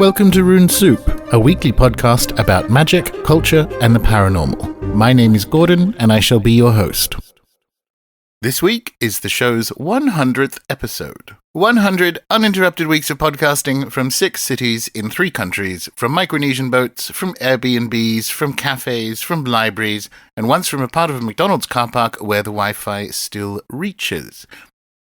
Welcome to Rune Soup, a weekly podcast about magic, culture, and the paranormal. My name is Gordon, and I shall be your host. This week is the show's 100th episode. 100 uninterrupted weeks of podcasting from 6 cities in 3 countries, from Micronesian boats, from Airbnbs, from cafes, from libraries, and once from a part of a McDonald's car park where the Wi-Fi still reaches.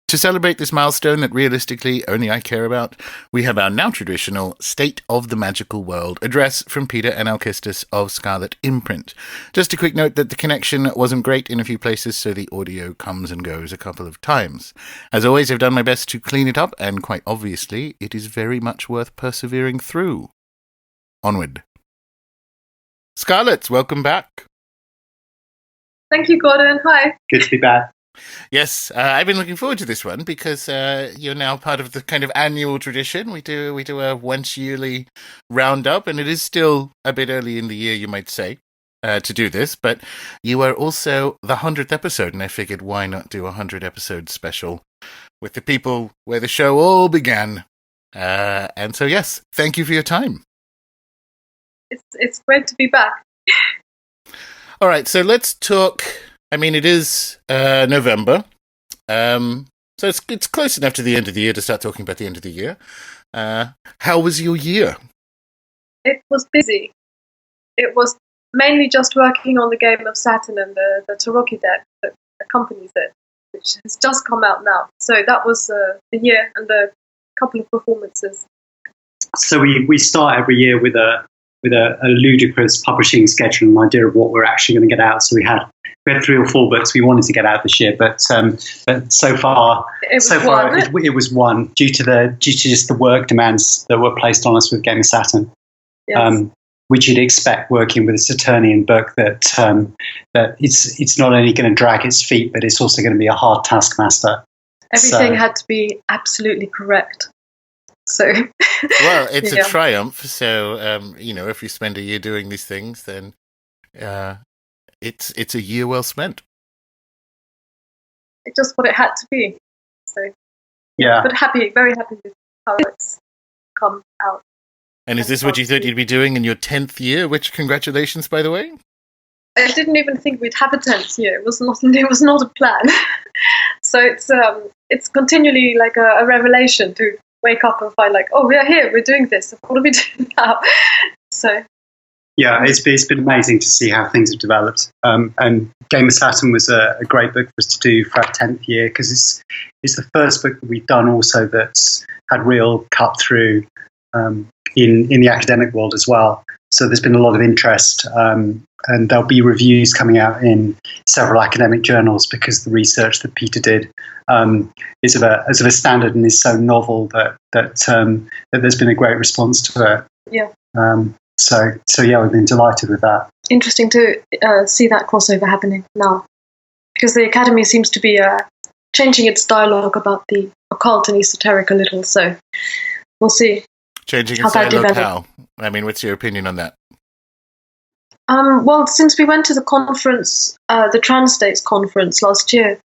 To celebrate this milestone that realistically only I care about, we have our now traditional State of the Magical World address from Peter and Alkistis of Scarlet Imprint. Just a quick note that the connection wasn't great in a few places, so the audio comes and goes a couple of times. As always, I've done my best to clean it up, and quite obviously, it is very much worth persevering through. Onward. Scarlet, welcome back. Thank you, Gordon. Hi. Good to be back. Yes, I've been looking forward to this one because you're now part of the kind of annual tradition. We do a once yearly roundup, and it is still a bit early in the year, you might say, to do this. But you are also the 100th episode, and I figured why not do a 100 episode special with the people where the show all began. And so, yes, thank you for your time. It's great to be back. All right, so let's talk. I mean, it is November, so it's close enough to the end of the year to start talking about the end of the year. How was your year? It was busy. It was mainly just working on the game of Saturn and the Taroki deck that accompanies it, which has just come out now. So that was the year and the couple of performances. So we start every year with a ludicrous publishing schedule and idea of what we're actually going to get out. So we had 3 or 4 books we wanted to get out this year, but so far it was one due to just the work demands that were placed on us with Game of Saturn. Yes. Which you'd expect working with a Saturnian book that it's not only going to drag its feet, but it's also going to be a hard taskmaster. Everything had to be absolutely correct. So, well, it's a triumph. So, if you spend a year doing these things, then it's a year well spent. It's just what it had to be. So, yeah. But very happy with how it's come out. And is this what you thought you'd be doing in your 10th year? Which, congratulations, by the way. I didn't even think we'd have a 10th year. It was not a plan. So it's continually like a revelation to wake up and find like, oh, we're here, we're doing this. What are we doing now? So, yeah, it's been amazing to see how things have developed. And Game of Saturn was a great book for us to do for our 10th year because it's the first book that we've done also that's had real cut through in the academic world as well. So there's been a lot of interest, and there'll be reviews coming out in several academic journals because the research that Peter did is of a standard and is so novel that there's been a great response to it. Yeah. So yeah, we've been delighted with that. Interesting to see that crossover happening now, because the Academy seems to be changing its dialogue about the occult and esoteric a little. So we'll see. Changing its dialogue how? I mean, what's your opinion on that? Well, since we went to the conference, the Trans-States conference last year,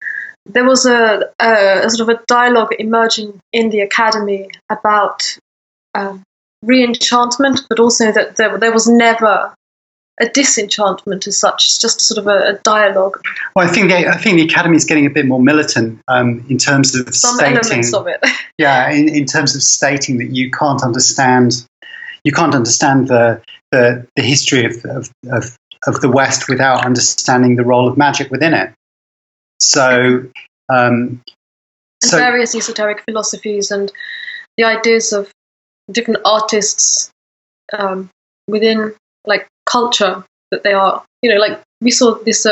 there was a sort of a dialogue emerging in the Academy about re-enchantment, but also that there was never a disenchantment as such. It's just sort of a dialogue. Well, I think the Academy is getting a bit more militant in terms of some stating, elements of it. Yeah, in terms of stating that you can't understand the history of the West without understanding the role of magic within it. So, various esoteric philosophies and the ideas of different artists within like culture that they are, like we saw this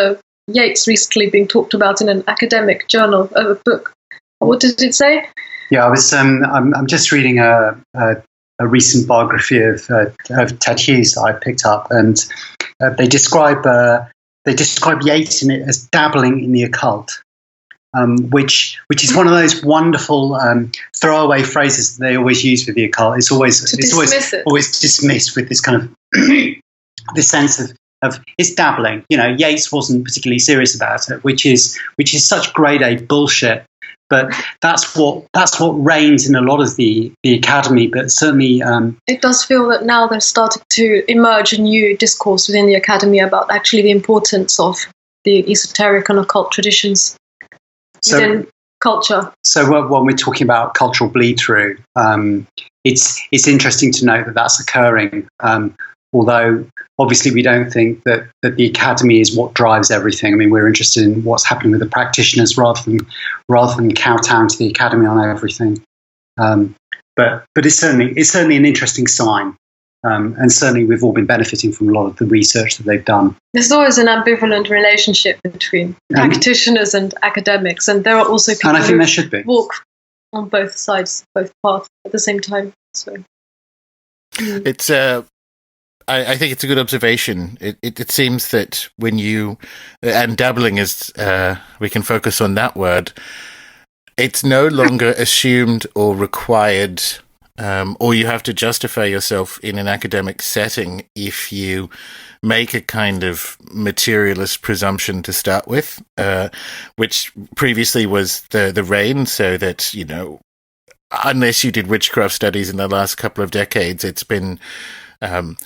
Yeats recently being talked about in an academic journal of a book. What did it say? Yeah, I was. I'm just reading a recent biography of Ted Hughes that I picked up, and they describe Yeats in it as dabbling in the occult, which is one of those wonderful throwaway phrases that they always use with the occult. It's always dismissed with this kind of this sense of it's dabbling. Yeats wasn't particularly serious about it, which is such grade A bullshit. But that's what reigns in a lot of the academy. But certainly, it does feel that now there's starting to emerge a new discourse within the academy about actually the importance of the esoteric and occult traditions within culture. So when we're talking about cultural bleed through, it's interesting to note that that's occurring. Although obviously we don't think that the academy is what drives everything. I mean, we're interested in what's happening with the practitioners rather than kowtowing to the academy on everything. But it's certainly an interesting sign, and certainly we've all been benefiting from a lot of the research that they've done. There's always an ambivalent relationship between practitioners and academics, and there are also people and I think there should be. Walk on both sides, both paths at the same time. So it's I think it's a good observation. It seems that when you, and dabbling is, we can focus on that word, it's no longer assumed or required, or you have to justify yourself in an academic setting if you make a kind of materialist presumption to start with, which previously was the reign, so that, you know, unless you did witchcraft studies in the last couple of decades, it's been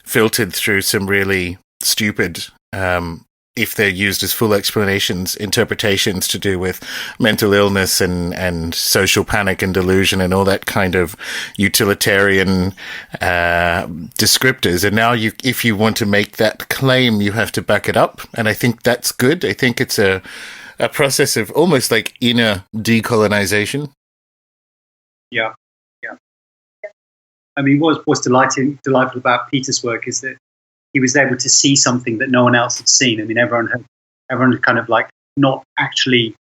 filtered through some really stupid, if they're used as full explanations, interpretations to do with mental illness and social panic and delusion and all that kind of utilitarian descriptors. And now if you want to make that claim, you have to back it up. And I think that's good. I think it's a process of almost like inner decolonization. Yeah. I mean, what's delightful about Peter's work is that he was able to see something that no one else had seen. I mean, everyone had kind of like not actually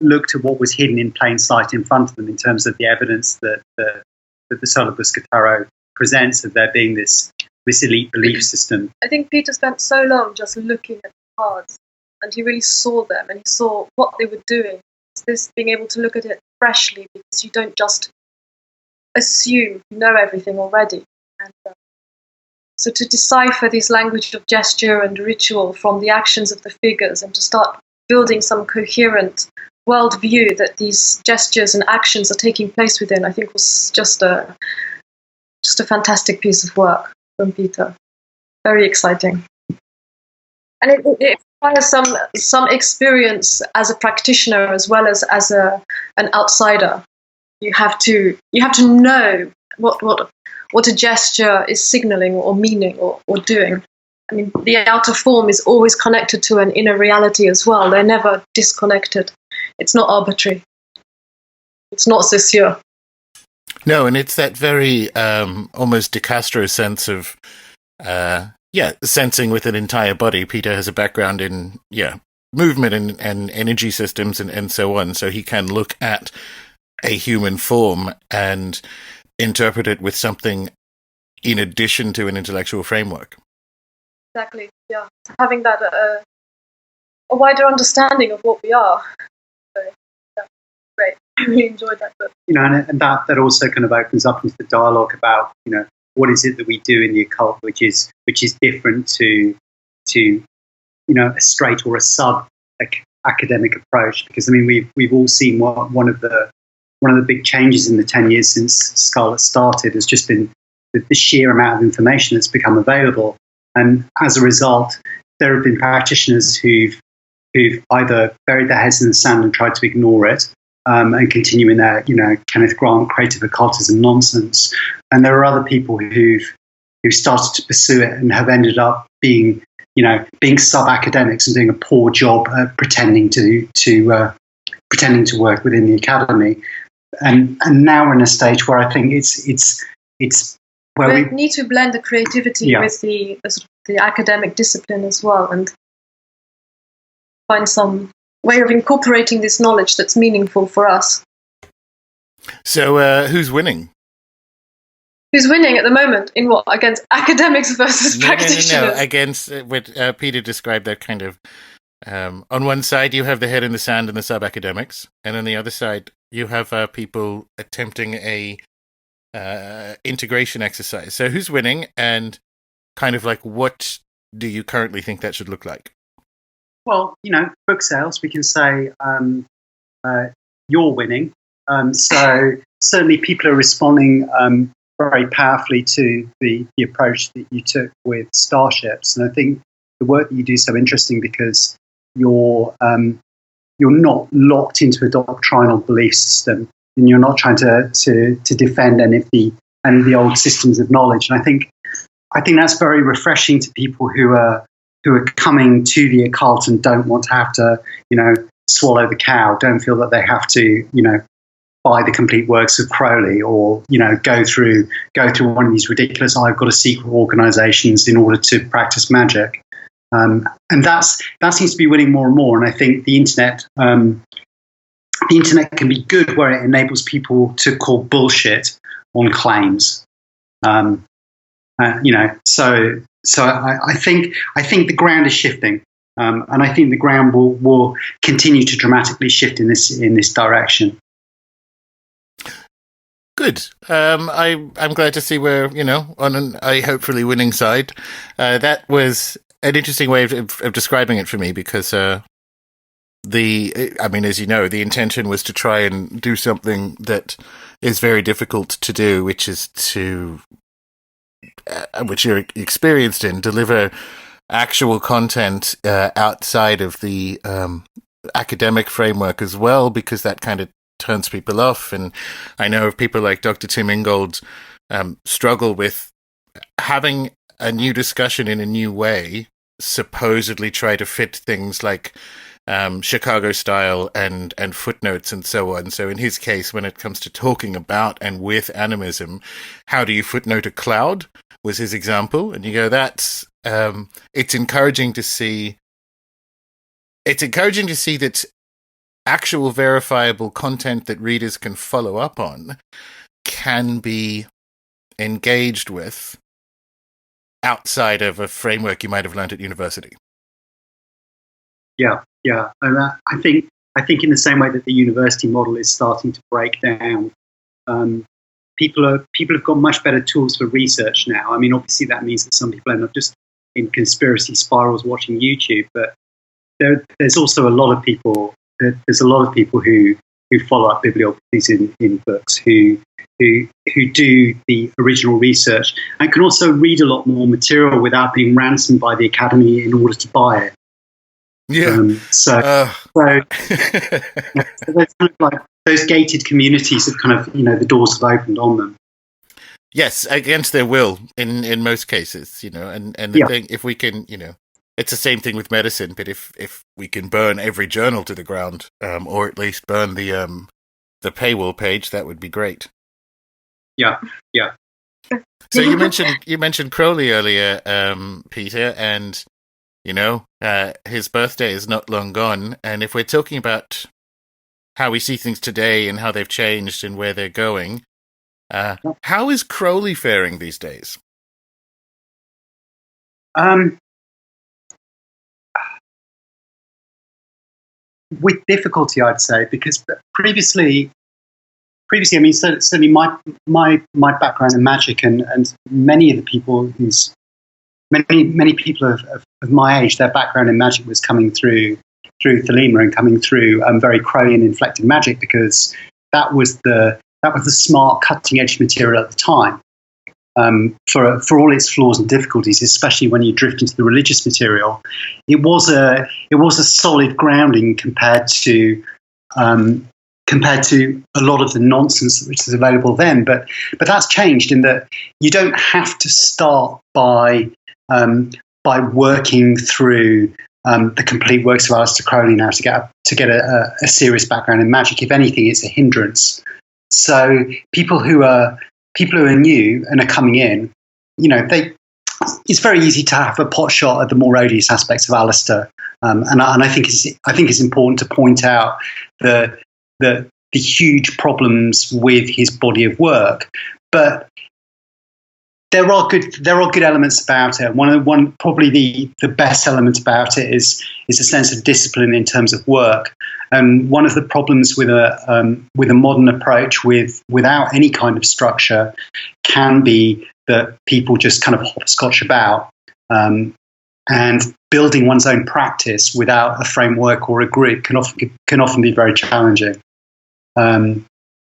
looked at what was hidden in plain sight in front of them in terms of the evidence that the Sola Busca tarot presents of there being this elite belief system. I think Peter spent so long just looking at the cards, and he really saw them, and he saw what they were doing. It's this being able to look at it freshly, because you don't just assume you know everything already. And so to decipher this language of gesture and ritual from the actions of the figures, and to start building some coherent worldview that these gestures and actions are taking place within, I think was just a fantastic piece of work from Peter. Very exciting. And it requires some experience as a practitioner as well as an outsider. You have to know what a gesture is signaling or meaning or doing. I mean, the outer form is always connected to an inner reality as well. They're never disconnected. It's not arbitrary. It's not Saussure. No, and it's that very almost De Castro sense of sensing with an entire body. Peter has a background in movement and energy systems and so on, so he can look at a human form and interpret it with something in addition to an intellectual framework. Exactly, yeah. Having that a wider understanding of what we are. So, yeah, great. I really enjoyed that book. You know, and that also kind of opens up into the dialogue about, you know, what is it that we do in the occult which is different to you know, a straight or a sub academic approach. Because I mean, we've all seen one of the big changes in the 10 years since Scarlet started has just been the sheer amount of information that's become available. And as a result, there have been practitioners who've either buried their heads in the sand and tried to ignore it, and continue in their, you know, Kenneth Grant creative occultism nonsense. And there are other people who've started to pursue it and have ended up being sub-academics and doing a poor job at pretending to work within the academy. And now we're in a stage where I think it's where we need to blend the creativity with the academic discipline as well, and find some way of incorporating this knowledge that's meaningful for us. So who's winning? Who's winning at the moment? In what? Against academics versus practitioners? No. Against what Peter described, that kind of on one side you have the head in the sand and the sub-academics, and on the other side you have people attempting a integration exercise. So who's winning, and kind of like what do you currently think that should look like? Well, you know, book sales, we can say you're winning. So certainly people are responding very powerfully to the approach that you took with starships. And I think the work that you do is so interesting because you're not locked into a doctrinal belief system, and you're not trying to defend any of the old systems of knowledge. And I think that's very refreshing to people who are coming to the occult and don't want to have to, swallow the cow, don't feel that they have to, buy the complete works of Crowley, or go through one of these ridiculous "I've got a secret" organizations in order to practice magic. And that seems to be winning more and more. And I think the internet can be good where it enables people to call bullshit on claims. So I think the ground is shifting, and I think the ground will continue to dramatically shift in this direction. Good. I'm glad to see we're on a hopefully winning side. That was an interesting way of describing it for me, because as you know, the intention was to try and do something that is very difficult to do, which is which you're experienced in, deliver actual content outside of the academic framework as well, because that kind of turns people off. And I know of people like Dr. Tim Ingold struggle with having a new discussion in a new way, supposedly try to fit things like Chicago style and footnotes and so on. So in his case, when it comes to talking about and with animism, how do you footnote a cloud was his example. And you go, that's it's encouraging to see. It's encouraging to see that actual verifiable content that readers can follow up on can be engaged with outside of a framework you might have learned at university. Yeah, and I think in the same way that the university model is starting to break down, people have got much better tools for research now. I mean, obviously that means that some people end up just in conspiracy spirals watching YouTube, but there's also a lot of people. There's a lot of people who follow up bibliographies in books, who do the original research, and can also read a lot more material without being ransomed by the academy in order to buy it. Yeah. So there's kind of like those gated communities that kind of, the doors have opened on them. Yes, against their will in most cases, and the thing, if we can, it's the same thing with medicine, but if we can burn every journal to the ground, or at least burn the paywall page, that would be great. Yeah. So you mentioned Crowley earlier, Peter, and his birthday is not long gone. And if we're talking about how we see things today and how they've changed and where they're going, how is Crowley faring these days? With difficulty, I'd say, because previously, I mean, certainly my background in magic and many of the people many people of my age, their background in magic was coming through Thelema and coming through very Crowleyan inflected magic, because that was the smart cutting edge material at the time. For all its flaws and difficulties, especially when you drift into the religious material, it was a solid grounding compared to a lot of the nonsense which was available then. But that's changed in that you don't have to start by working through the complete works of Aleister Crowley now to get a serious background in magic. If anything, it's a hindrance. So people who are new and are coming in, it's very easy to have a pot shot at the more odious aspects of Aleister, and I think it's important to point out the huge problems with his body of work, but there are good elements about it. One probably the best element about it is a sense of discipline in terms of work. And one of the problems with a modern approach without any kind of structure can be that people just kind of hopscotch about, and building one's own practice without a framework or a grid can often be very challenging.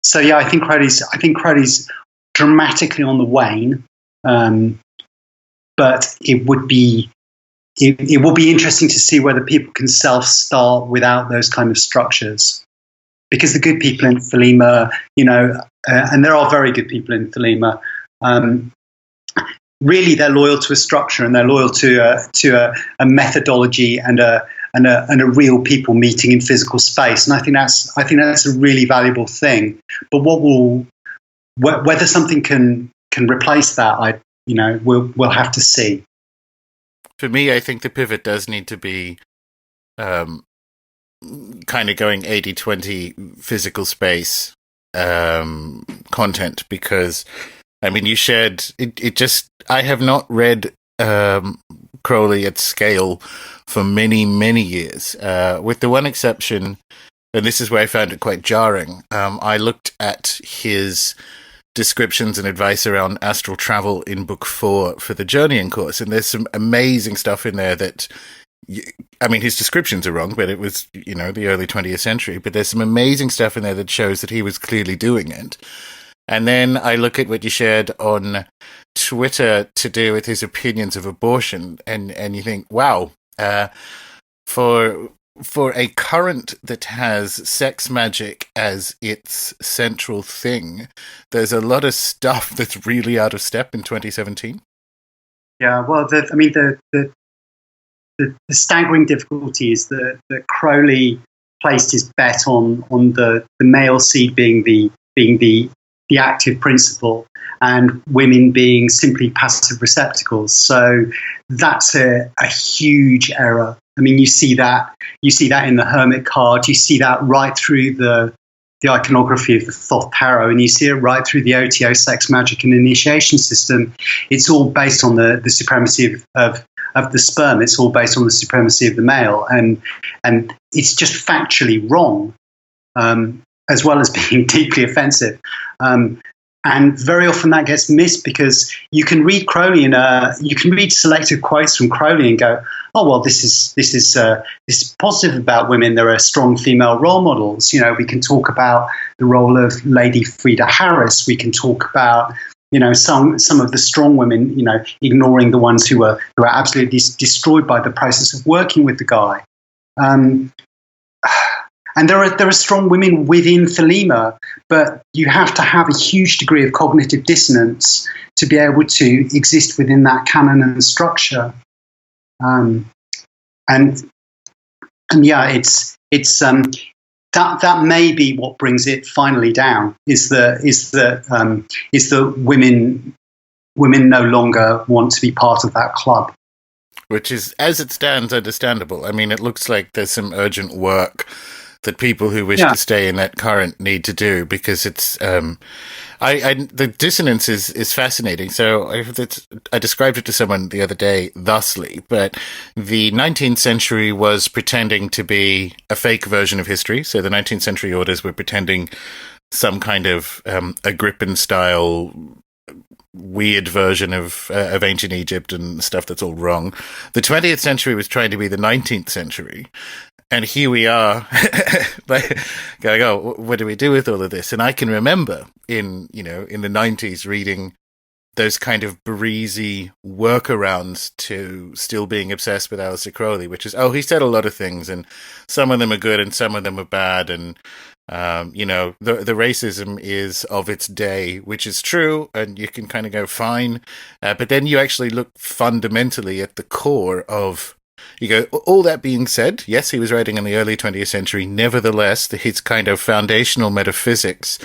So yeah, I think Crowley's dramatically on the wane, but it will be interesting to see whether people can self-start without those kind of structures. Because the good people in Thelema, and there are very good people in Thelema, really they're loyal to a structure and they're loyal to a methodology and a real people meeting in physical space. And I think that's a really valuable thing. But whether something can replace that, we'll have to see. For me, I think the pivot does need to be kind of going 80-20 physical space content, because I mean you shared it. I have not read Crowley at scale for many years, with the one exception, and this is where I found it quite jarring. I looked at his descriptions and advice around astral travel in book 4 for the Journeying course, and there's some amazing stuff in there that his descriptions are wrong, but it was, the early 20th century. But there's some amazing stuff in there that shows that he was clearly doing it. And then I look at what you shared on Twitter to do with his opinions of abortion, and you think, wow, for a current that has sex magic as its central thing, there's a lot of stuff that's really out of step in 2017. Yeah, well, the staggering difficulty is that Crowley placed his bet on the male seed being the active principle and women being simply passive receptacles. So that's a huge error. I mean, you see that in the Hermit card. You see that right through the iconography of the Thoth Tarot, and you see it right through the OTO sex magic and initiation system. It's all based on the supremacy of the sperm. It's all based on the supremacy of the male, and it's just factually wrong, as well as being deeply offensive. And very often that gets missed because you can read Crowley you can read selected quotes from Crowley and go, oh well, this is positive about women. There are strong female role models. We can talk about the role of Lady Frida Harris. We can talk about some of the strong women, ignoring the ones who are absolutely destroyed by the process of working with the guy. And there are strong women within Thelema, but you have to have a huge degree of cognitive dissonance to be able to exist within that canon and structure. And yeah, it's that may be what brings it finally down. Is that women no longer want to be part of that club, which is, as it stands, understandable. I mean, it looks like there's some urgent work that people who wish to stay in that current need to do, because it's the dissonance is fascinating. So I described it to someone the other day thusly, but the 19th century was pretending to be a fake version of history. So the 19th century orders were pretending some kind of Agrippan style weird version of ancient Egypt and stuff that's all wrong. The 20th century was trying to be the 19th century. And here we are, like, going, oh, what do we do with all of this? And I can remember in the 90s reading those kind of breezy workarounds to still being obsessed with Aleister Crowley, which is, he said a lot of things, and some of them are good and some of them are bad. And, the racism is of its day, which is true. And you can kind of go, fine. But then you actually look fundamentally at the core of, you go, all that being said, yes, he was writing in the early 20th century. Nevertheless, his kind of foundational metaphysics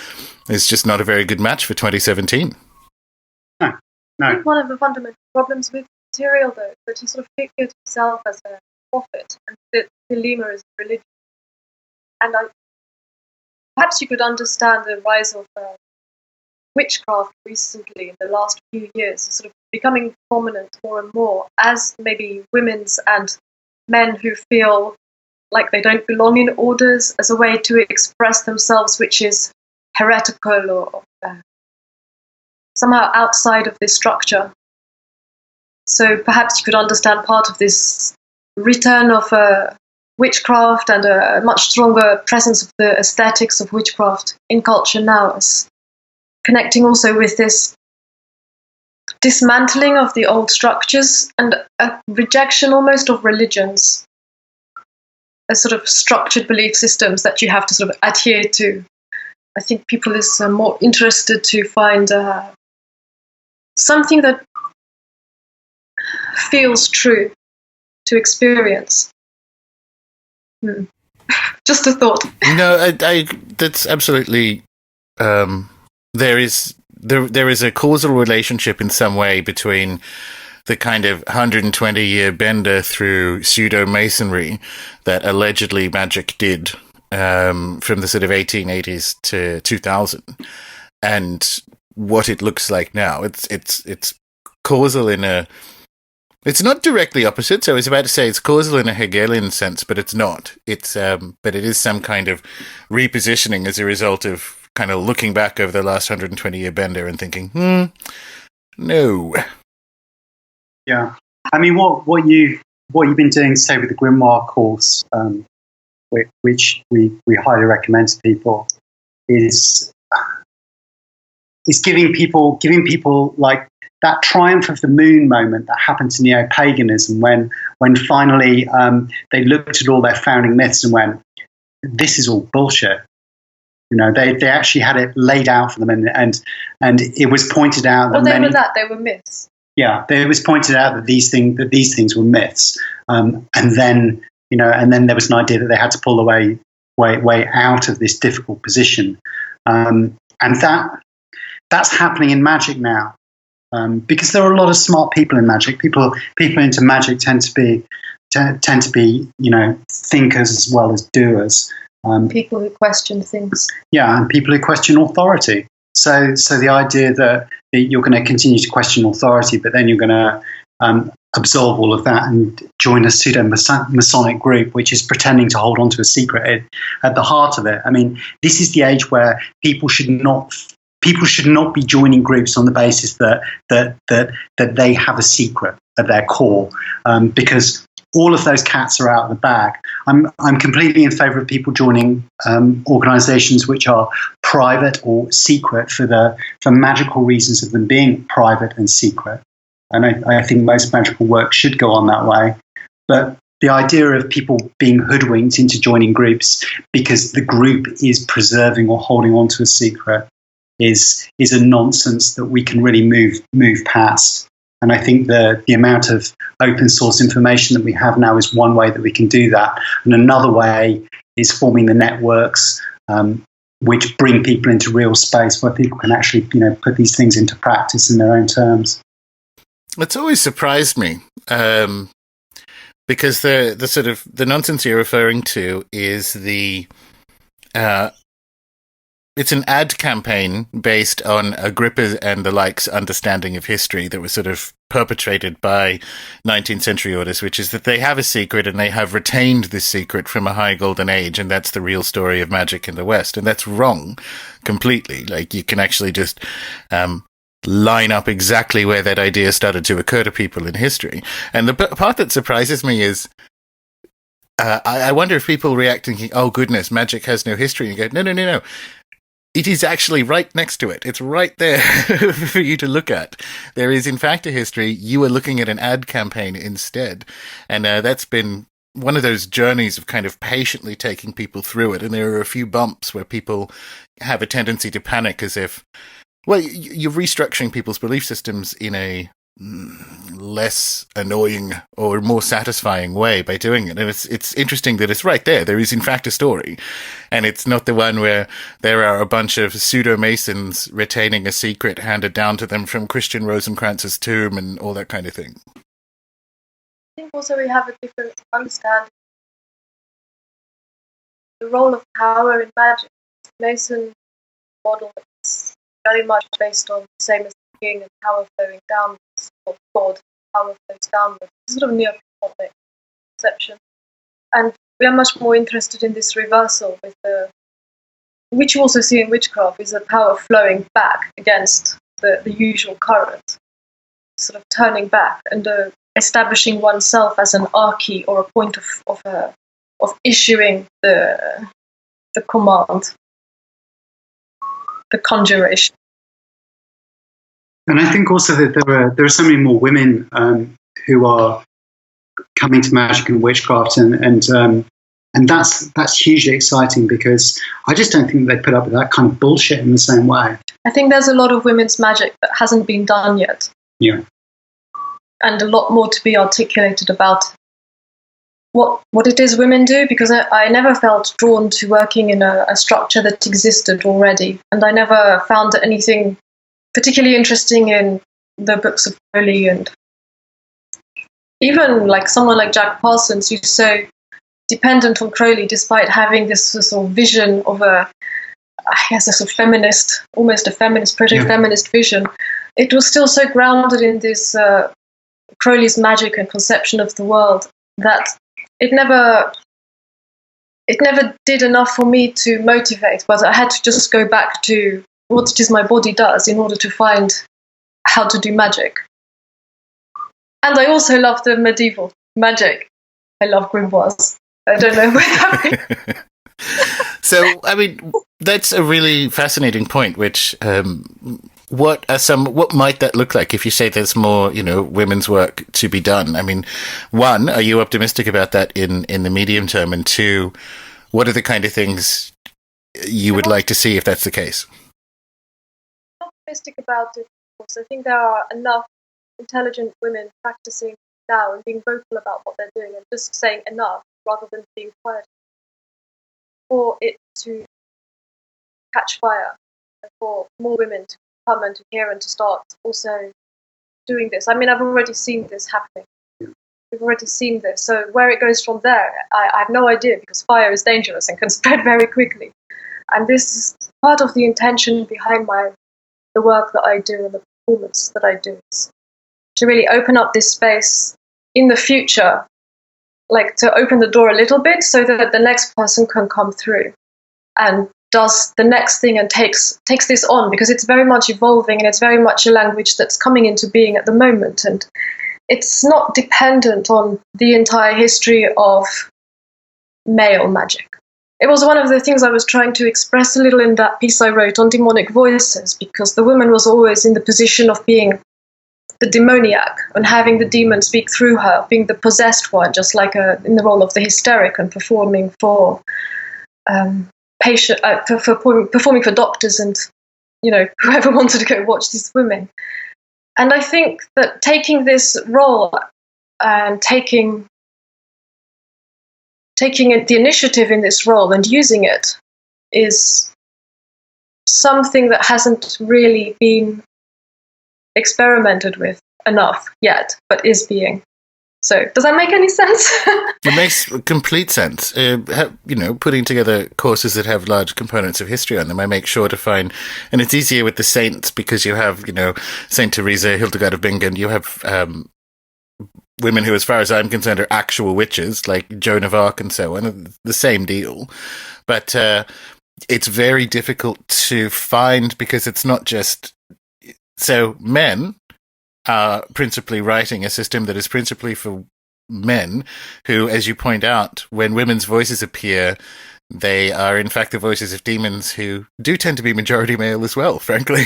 is just not a very good match for 2017. No. I think one of the fundamental problems with material, though, is that he sort of figured himself as a prophet, and that Thelema is religion. And perhaps you could understand the rise of witchcraft recently in the last few years, sort of becoming prominent more and more as maybe women's and men who feel like they don't belong in orders as a way to express themselves, which is heretical or somehow outside of this structure. So perhaps you could understand part of this return of witchcraft and a much stronger presence of the aesthetics of witchcraft in culture now, as connecting also with this dismantling of the old structures and a rejection almost of religions as sort of structured belief systems that you have to sort of adhere to. I think people is more interested to find something that feels true to experience. Just a thought. No, I that's absolutely. There is a causal relationship in some way between the kind of 120-year bender through pseudo-masonry that allegedly magic did from the sort of 1880s to 2000, and what it looks like now. It's causal in a... It's not directly opposite, so I was about to say it's causal in a Hegelian sense, but it's not. But it is some kind of repositioning as a result of kind of looking back over the last 120-year bender and thinking, no. Yeah. I mean, what you've been doing, say, with the Grimoire course, which we highly recommend to people, is giving people like that triumph of the moon moment that happened to neo-paganism when finally they looked at all their founding myths and went, this is all bullshit. You know, they actually had it laid out for them, and it was pointed out that they were myths. Yeah, it was pointed out that these things were myths, and then there was an idea that they had to pull the way out of this difficult position, and that's happening in magic now, because there are a lot of smart people in magic. People into magic tend to be thinkers as well as doers. People who question things. Yeah, and people who question authority. So the idea that you're going to continue to question authority, but then you're going to absorb all of that and join a pseudo-Masonic group, which is pretending to hold on to a secret at the heart of it. I mean, this is the age where people should not be joining groups on the basis that they have a secret at their core, because all of those cats are out of the bag. I'm completely in favour of people joining organisations which are private or secret for magical reasons of them being private and secret. And I think most magical work should go on that way. But the idea of people being hoodwinked into joining groups because the group is preserving or holding on to a secret is a nonsense that we can really move past. And I think the amount of open source information that we have now is one way that we can do that. And another way is forming the networks which bring people into real space where people can actually, put these things into practice in their own terms. It's always surprised me because the sort of the nonsense you're referring to is it's an ad campaign based on Agrippa and the like's understanding of history that was sort of perpetrated by 19th century orders, which is that they have a secret and they have retained this secret from a high golden age, and that's the real story of magic in the West. And that's wrong completely. Like, you can actually just line up exactly where that idea started to occur to people in history. And the part that surprises me is I wonder if people react thinking, oh goodness, magic has no history. And you go, no. It is actually right next to it. It's right there for you to look at. There is, in fact, a history. You are looking at an ad campaign instead. And that's been one of those journeys of kind of patiently taking people through it. And there are a few bumps where people have a tendency to panic as if, well, you're restructuring people's belief systems in a less annoying or more satisfying way by doing it. And it's interesting that it's right there. There is, in fact, a story. And it's not the one where there are a bunch of pseudo-Masons retaining a secret handed down to them from Christian Rosencrantz's tomb and all that kind of thing. I think also we have a different understanding. The role of power in magic. The Mason model is very much based on the same as the king and power flowing downwards, or God, power flows downwards. It's sort of neo-Platonic conception. And we are much more interested in this reversal, which you also see in witchcraft, is a power flowing back against the usual current, sort of turning back and establishing oneself as an archy or a point of issuing the command, the conjuration. And I think also that there are so many more women who are coming to magic and witchcraft, and that's hugely exciting, because I just don't think they put up with that kind of bullshit in the same way. I think there's a lot of women's magic that hasn't been done yet. Yeah. And a lot more to be articulated about what it is women do, because I never felt drawn to working in a structure that existed already. And I never found anything particularly interesting in the books of Crowley, and even like someone like Jack Parsons, who's so dependent on Crowley, despite having this sort of vision of a sort of feminist, almost a feminist, proto-feminist vision. It was still so grounded in this Crowley's magic and conception of the world that it never did enough for me to motivate. But I had to just go back to what it is my body does in order to find how to do magic. And I also love the medieval magic. I love grimoires. I don't know where that So, I mean, that's a really fascinating point, which, what might that look like if you say there's more, women's work to be done? I mean, one, are you optimistic about that in the medium term? And two, what are the kind of things you would like to see if that's the case? I'm optimistic about it, of course. I think there are enough intelligent women practicing now and being vocal about what they're doing and just saying enough rather than being quiet, for it to catch fire, and for more women to come and to hear and to start also doing this. I mean, I've already seen this happening. We've already seen this. So where it goes from there, I have no idea, because fire is dangerous and can spread very quickly. And this is part of the intention behind the work that I do and the performance that I do, is to really open up this space in the future, like to open the door a little bit so that the next person can come through and does the next thing and takes this on, because it's very much evolving and it's very much a language that's coming into being at the moment, and it's not dependent on the entire history of male magic. It was one of the things I was trying to express a little in that piece I wrote on demonic voices, because the woman was always in the position of being the demoniac and having the demon speak through her, being the possessed one, just like in the role of the hysteric, and performing for performing for doctors and whoever wanted to go watch these women. And I think that taking this role and taking the initiative in this role and using it is something that hasn't really been experimented with enough yet, but is being. So, does that make any sense? It makes complete sense. Putting together courses that have large components of history on them, I make sure to find, and it's easier with the saints because you have, Saint Teresa, Hildegard of Bingen, you have women who, as far as I'm concerned, are actual witches, like Joan of Arc and so on, the same deal. But it's very difficult to find, because it's not just... So men are principally writing a system that is principally for men who, as you point out, when women's voices appear, they are in fact the voices of demons who do tend to be majority male as well, frankly.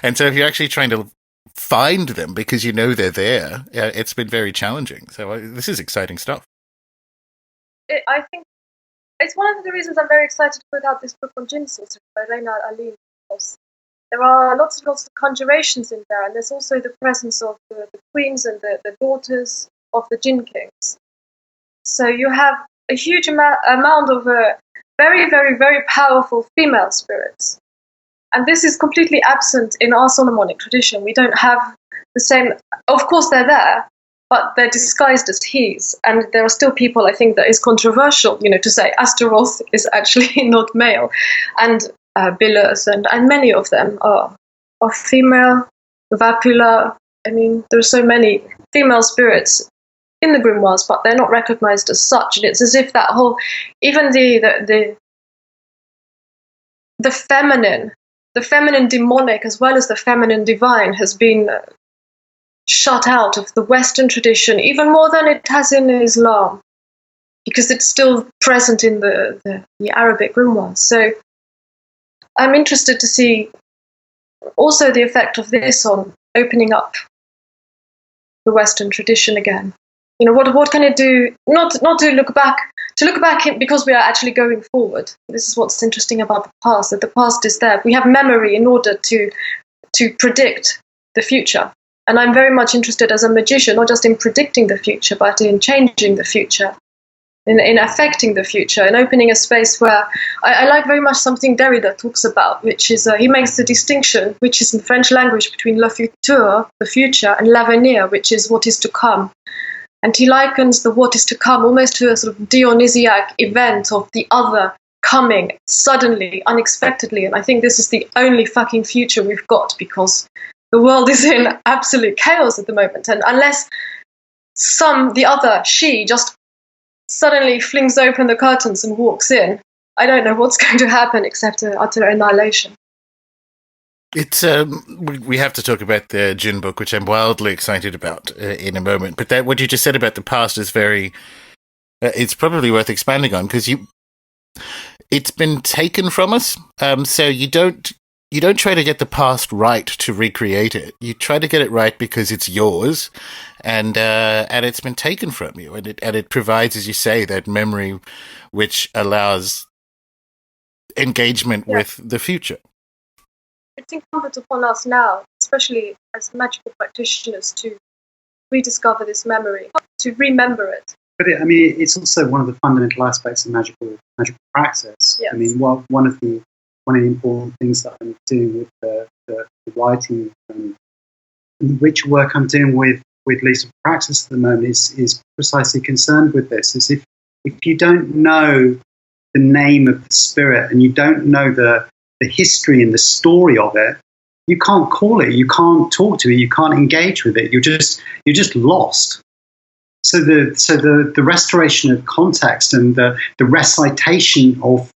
And so if you're actually trying to find them because they're there, it's been very challenging. So this is exciting stuff. I think it's one of the reasons I'm very excited to put out this book on Djinn sorcery by Reina Aline, because there are lots of conjurations in there, and there's also the presence of the queens and the daughters of the Djinn kings. So you have a huge amount of very, very, very powerful female spirits. And this is completely absent in our Solomonic tradition. We don't have the same... Of course they're there, but they're disguised as he's. And there are still people, I think, that is controversial, to say Astaroth is actually not male. And Billers and many of them are female. Vapula, I mean, there are so many female spirits in the grimoires, but they're not recognized as such. And it's as if that whole, even the feminine demonic as well as the feminine divine has been shut out of the Western tradition, even more than it has in Islam, because it's still present in the Arabic grimoires. So I'm interested to see also the effect of this on opening up the Western tradition again. What can it do? Not to look back, because we are actually going forward. This is what's interesting about the past, that the past is there. We have memory in order to predict the future. And I'm very much interested as a magician, not just in predicting the future, but in changing the future, in affecting the future, and opening a space where I like very much something Derrida talks about, which is he makes the distinction, which is in the French language, between le futur, the future, and l'avenir, which is what is to come. And he likens the what is to come almost to a sort of Dionysiac event of the other coming suddenly, unexpectedly. And I think this is the only fucking future we've got, because the world is in absolute chaos at the moment. And unless the other she just suddenly flings open the curtains and walks in, I don't know what's going to happen except utter annihilation. It's we have to talk about the Djinn book, which I'm wildly excited about in a moment. But what you just said about the past is very. It's probably worth expanding on, because it's been taken from us. So you don't try to get the past right to recreate it. You try to get it right because it's yours, and it's been taken from you, and it provides, as you say, that memory which allows engagement with the future. It's incumbent upon us now, especially as magical practitioners, to rediscover this memory, to remember it. But it's also one of the fundamental aspects of magical practice. Yes. I mean, one of the important things that I'm doing with the writing and the ritual work I'm doing with Lisa Praxis at the moment is precisely concerned with this. Is if you don't know the name of the spirit, and you don't know the history and the story of it, you can't call it, you can't talk to it, you can't engage with it. You're just lost. So the restoration of context and the recitation of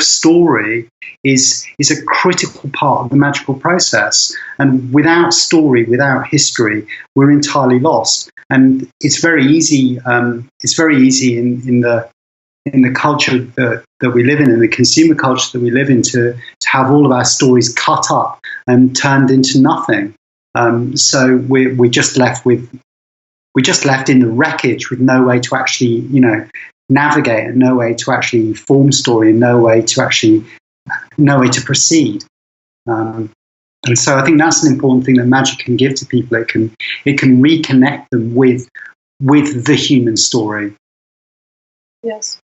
story is a critical part of the magical process. And without story, without history, we're entirely lost. And it's very easy. It's very easy in the culture that we live in the consumer culture that we live in, to have all of our stories cut up and turned into nothing. So we're just left in the wreckage with no way to actually, navigate, and no way to actually form story, and no way to proceed. And so I think that's an important thing that magic can give to people. It can reconnect them with the human story. Yes.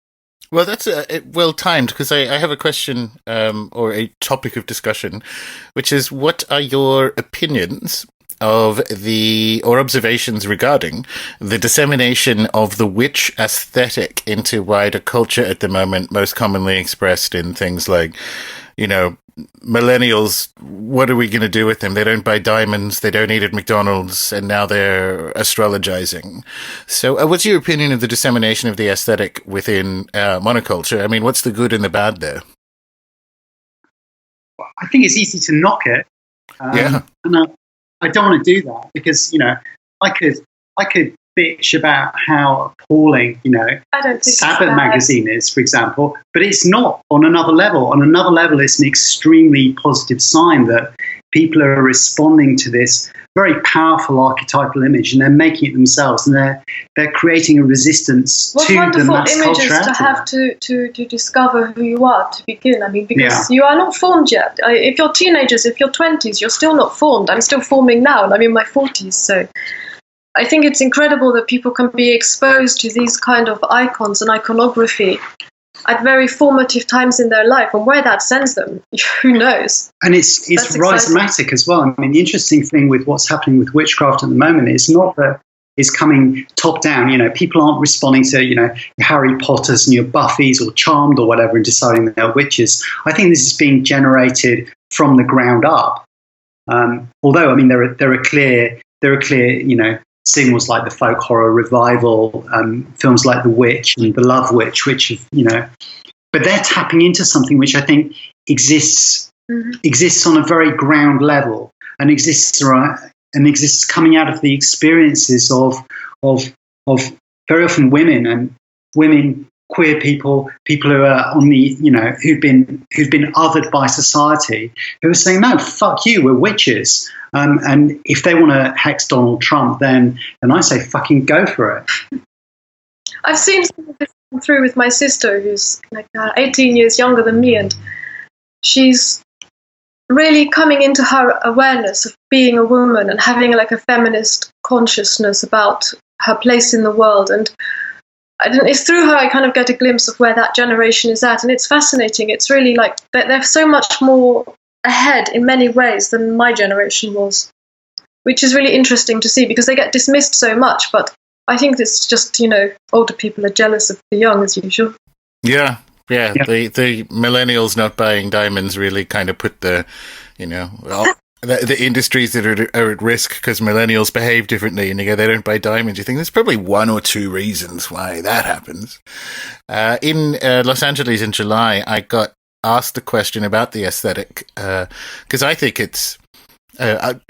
Well, that's well timed, because I have a question or a topic of discussion, which is, what are your opinions of or observations regarding the dissemination of the witch aesthetic into wider culture at the moment, most commonly expressed in things like, millennials, what are we going to do with them? They don't buy diamonds, they don't eat at McDonald's, and now they're astrologizing. So what's your opinion of the dissemination of the aesthetic within monoculture? I mean, what's the good and the bad there? I think it's easy to knock it. Yeah. And I don't want to do that, because, I could bitch about how appalling, Sabbath magazine is, for example, but it's not on another level. On another level, it's an extremely positive sign that people are responding to this very powerful archetypal image, and they're making it themselves, and they're creating a resistance to the mass culture. What wonderful images to have to discover who you are to begin. I mean, because you are not formed yet. If you're teenagers, if you're 20s, you're still not formed. I'm still forming now, and I'm in my 40s, so I think it's incredible that people can be exposed to these kind of icons and iconography at very formative times in their life, and where that sends them, who knows? And it's rhizomatic as well. I mean, the interesting thing with what's happening with witchcraft at the moment is not that it's coming top down. People aren't responding to, your Harry Potters and your Buffys or Charmed or whatever and deciding that they're witches. I think this is being generated from the ground up. Although, I mean, there are clear, signals like the folk horror revival, films like The Witch and The Love Witch, which, but they're tapping into something which I think exists on a very ground level, and exists coming out of the experiences of very often women, and women, queer people, people who are on the, who've been othered by society, who are saying, no, fuck you, we're witches. And if they want to hex Donald Trump, then I say fucking go for it. I've seen some of this come through with my sister, who's like 18 years younger than me, and she's really coming into her awareness of being a woman and having like a feminist consciousness about her place in the world. And it's through her I kind of get a glimpse of where that generation is at, and it's fascinating. It's really like they're so much more ahead in many ways than my generation was, which is really interesting to see because they get dismissed so much. But I think it's just, older people are jealous of the young as usual. Yeah. The millennials not buying diamonds really kind of put the industries that are at risk because millennials behave differently and they don't buy diamonds. You think there's probably one or two reasons why that happens. In Los Angeles in July, I got asked the question about the aesthetic because I think it's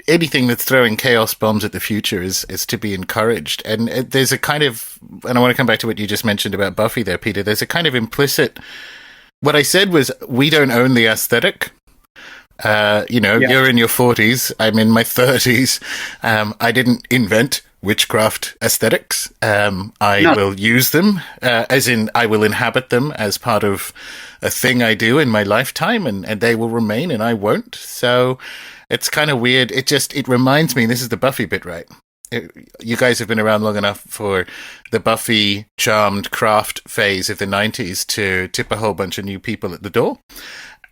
anything that's throwing chaos bombs at the future is to be encouraged. And there's a kind of, and I want to come back to what you just mentioned about Buffy there, Peter, there's a kind of implicit, what I said was, we don't own the aesthetic. You're in your 40s, I'm in my 30s. I didn't invent witchcraft aesthetics. Will use them, as in I will inhabit them as part of a thing I do in my lifetime, and they will remain and I won't. So it's kind of weird. It reminds me, this is the Buffy bit, right? You guys have been around long enough for the Buffy charmed craft phase of the 90s to tip a whole bunch of new people at the door.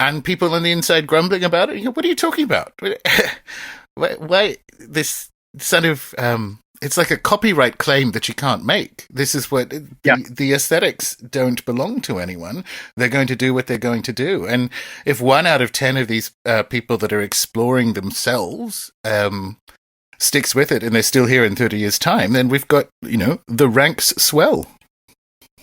And people on the inside grumbling about it. You go, what are you talking about? Why this sort of, it's like a copyright claim that you can't make. This is what the aesthetics don't belong to anyone. They're going to do what they're going to do. And if 1 out of 10 of these people that are exploring themselves sticks with it and they're still here in 30 years' time, then we've got, the ranks swell.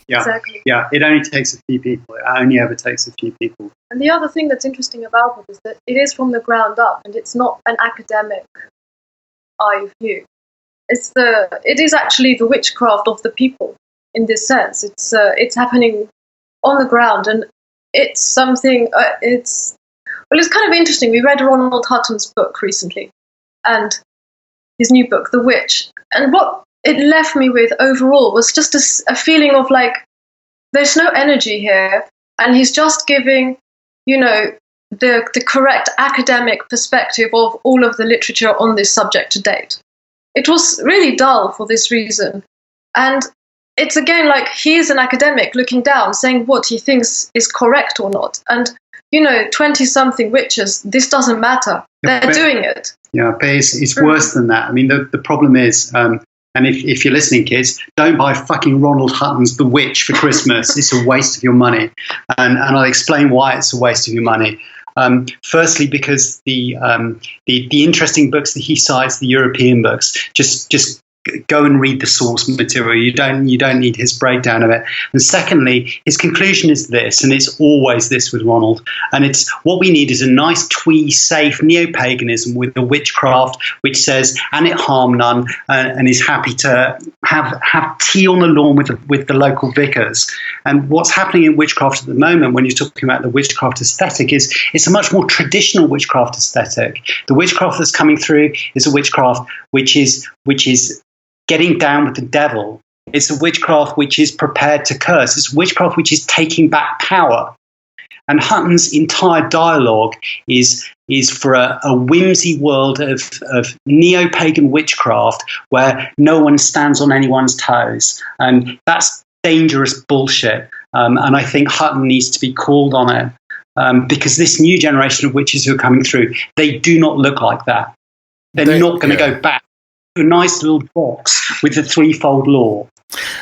Yeah, exactly. Yeah, it only takes a few people. It only ever takes a few people. And the other thing that's interesting about it is that it is from the ground up, and it's not an academic eye view. It is actually the witchcraft of the people in this sense. It's happening on the ground, and it's something. It's kind of interesting. We read Ronald Hutton's book recently, and his new book, The Witch, and what it left me with overall was just a feeling of like, there's no energy here, and he's just giving, the correct academic perspective of all of the literature on this subject to date. It was really dull for this reason. And it's again like he's an academic looking down, saying what he thinks is correct or not. And, 20-something witches, this doesn't matter. They're doing it. Yeah, but it's worse than that. I mean, the problem is, and if you're listening, kids, don't buy fucking Ronald Hutton's The Witch for Christmas. It's a waste of your money. And I'll explain why it's a waste of your money. Firstly, because the interesting books that he cites, the European books, just go and read the source material. You don't need his breakdown of it. And secondly, his conclusion is this, and it's always this with Ronald, and it's what we need is a nice, twee, safe neo-paganism with the witchcraft which says, and it harm none, and is happy to have tea on the lawn with the local vicars. And what's happening in witchcraft at the moment, when you're talking about the witchcraft aesthetic, is it's a much more traditional witchcraft aesthetic. The witchcraft that's coming through is a witchcraft which is getting down with the devil. It's a witchcraft which is prepared to curse. It's witchcraft which is taking back power. And Hutton's entire dialogue is for a whimsy world of neo-pagan witchcraft where no one stands on anyone's toes. And that's dangerous bullshit. And I think Hutton needs to be called on it. Because this new generation of witches who are coming through, they do not look like that. They're not going to go back to a nice little box with the threefold law.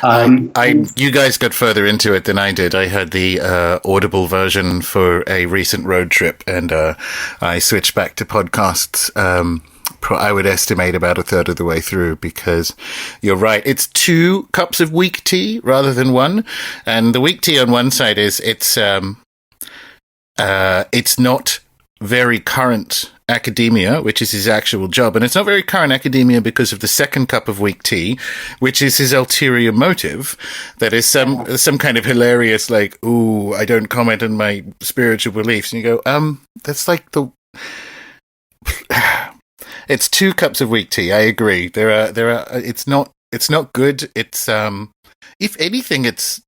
You guys got further into it than I did. I heard the Audible version for a recent road trip, and I switched back to podcasts. I would estimate about a third of the way through, because you're right. It's 2 cups of weak tea rather than 1. And the weak tea on one side is it's not very current academia, which is his actual job. And it's not very current academia because of the second cup of weak tea, which is his ulterior motive. That is some kind of hilarious, like, ooh, I don't comment on my spiritual beliefs. And you go, that's like it's 2 cups of weak tea. I agree. There are, it's not good. It's, if anything, it's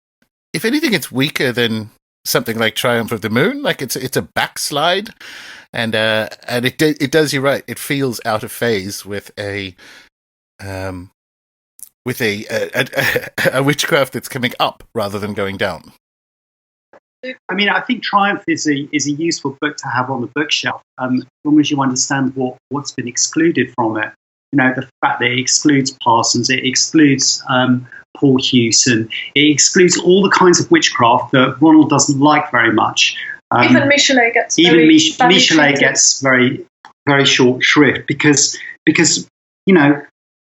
weaker than something like Triumph of the Moon. Like it's a backslide, and it does you right. It feels out of phase with a witchcraft that's coming up rather than going down. I mean, I think Triumph is a useful book to have on the bookshelf, as long as you understand what's been excluded from it. You know, the fact that it excludes Parsons, it excludes Paul Hewson, it excludes all the kinds of witchcraft that Ronald doesn't like very much. Even Michelet gets Michelet gets very, very short shrift because you know,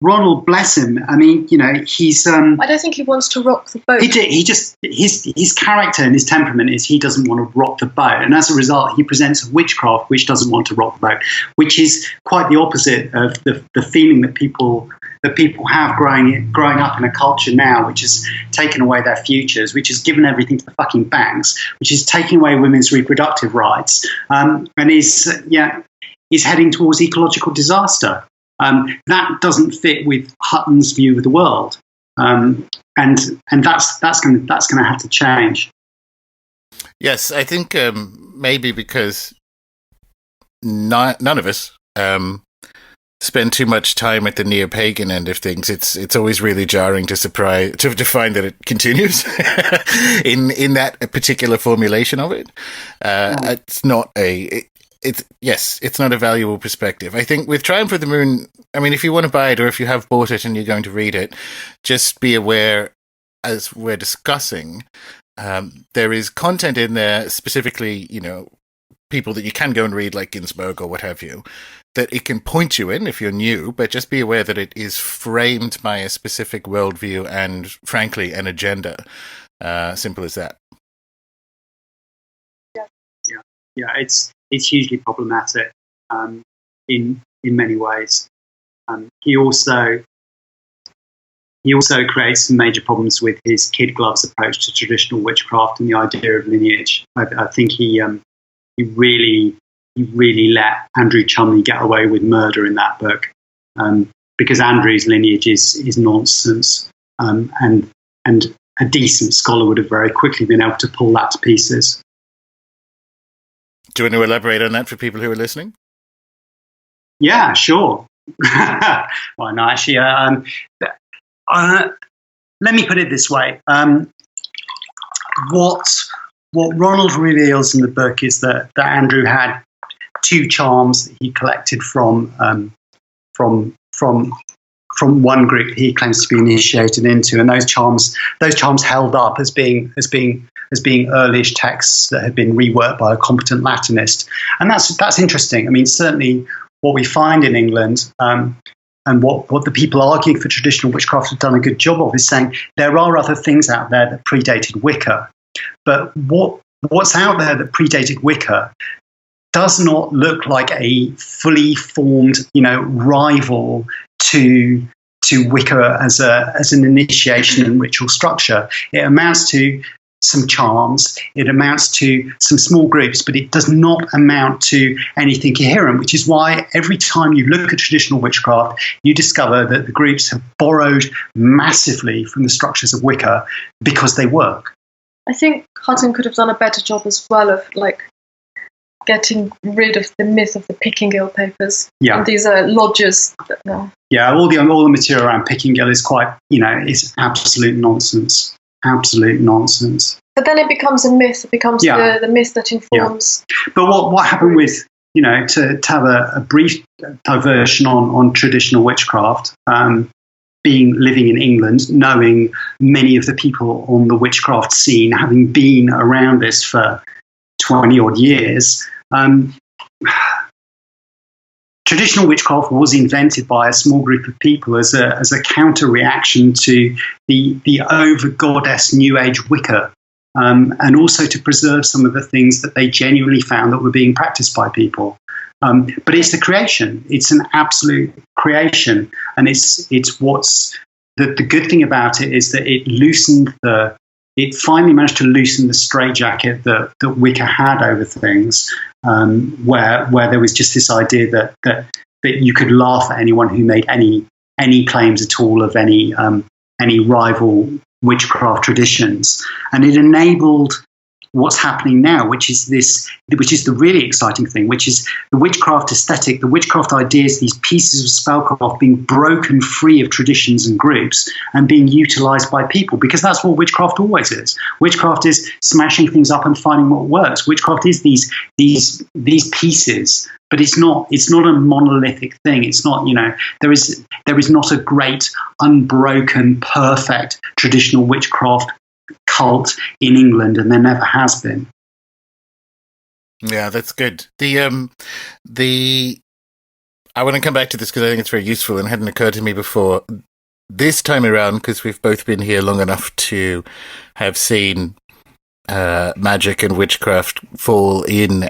Ronald, bless him. I mean, you know, he's. I don't think he wants to rock the boat. He just his character and his temperament is he doesn't want to rock the boat, and as a result, he presents a witchcraft which doesn't want to rock the boat, which is quite the opposite of the feeling that people have growing up in a culture now, which has taken away their futures, which has given everything to the fucking banks, which is taking away women's reproductive rights, and is heading towards ecological disaster. That doesn't fit with Hutton's view of the world, and that's going to have to change. Yes, I think maybe because none of us spend too much time at the neo-pagan end of things. It's always really jarring to find that it continues in that particular formulation of it. It's not it's not a valuable perspective. I think with Triumph of the Moon, I mean, if you want to buy it or if you have bought it and you're going to read it, just be aware, as we're discussing, there is content in there, specifically, you know, people that you can go and read, like Ginsberg or what have you, that it can point you in if you're new, but just be aware that it is framed by a specific worldview and, frankly, an agenda. Simple as that. Yeah, it's hugely problematic in many ways. He also creates some major problems with his kid gloves approach to traditional witchcraft and the idea of lineage. I think he really let Andrew Chumley get away with murder in that book, because Andrew's lineage is nonsense, and a decent scholar would have very quickly been able to pull that to pieces. Do you want to elaborate on that for people who are listening? Yeah, sure. Why not? Actually, let me put it this way. What Ronald reveals in the book is that Andrew had 2 charms that he collected from one group he claims to be initiated into, and those charms held up as being earlish texts that had been reworked by a competent Latinist, and that's interesting. I mean, certainly what we find in England, and what the people arguing for traditional witchcraft have done a good job of, is saying there are other things out there that predated Wicca, but what's out there that predated Wicca does not look like a fully formed, rival to Wicca as an initiation and ritual structure. It amounts to some charms, it amounts to some small groups, but it does not amount to anything coherent, which is why every time you look at traditional witchcraft, you discover that the groups have borrowed massively from the structures of Wicca because they work. I think Hutton could have done a better job as well of getting rid of the myth of the Pickingill papers. Yeah. And these are lodges. Yeah, all the material around Pickingill is quite, it's absolute nonsense. Absolute nonsense. But then it becomes a myth. It becomes the myth that informs. Yeah. But what happened with, to have a brief diversion on traditional witchcraft, living in England, knowing many of the people on the witchcraft scene, having been around this for 20 odd years, traditional witchcraft was invented by a small group of people as a counter reaction to the over goddess New Age Wicca, and also to preserve some of the things that they genuinely found that were being practiced by people. But it's a creation. It's an absolute creation, and it's what's the good thing about it is that it finally managed to loosen the straitjacket that Wicca had over things, where there was just this idea that you could laugh at anyone who made any claims at all of any rival witchcraft traditions, and it enabled what's happening now, which is the really exciting thing, which is the witchcraft aesthetic, the witchcraft ideas, these pieces of spellcraft being broken free of traditions and groups and being utilized by people, because that's what witchcraft always is. Witchcraft is smashing things up and finding what works. Witchcraft is these pieces, but it's not a monolithic thing. It's not, there is not a great, unbroken, perfect traditional witchcraft cult in England, and there never has been. Yeah, that's good. I want to come back to this because I think it's very useful and hadn't occurred to me before. This time around, because we've both been here long enough to have seen magic and witchcraft fall in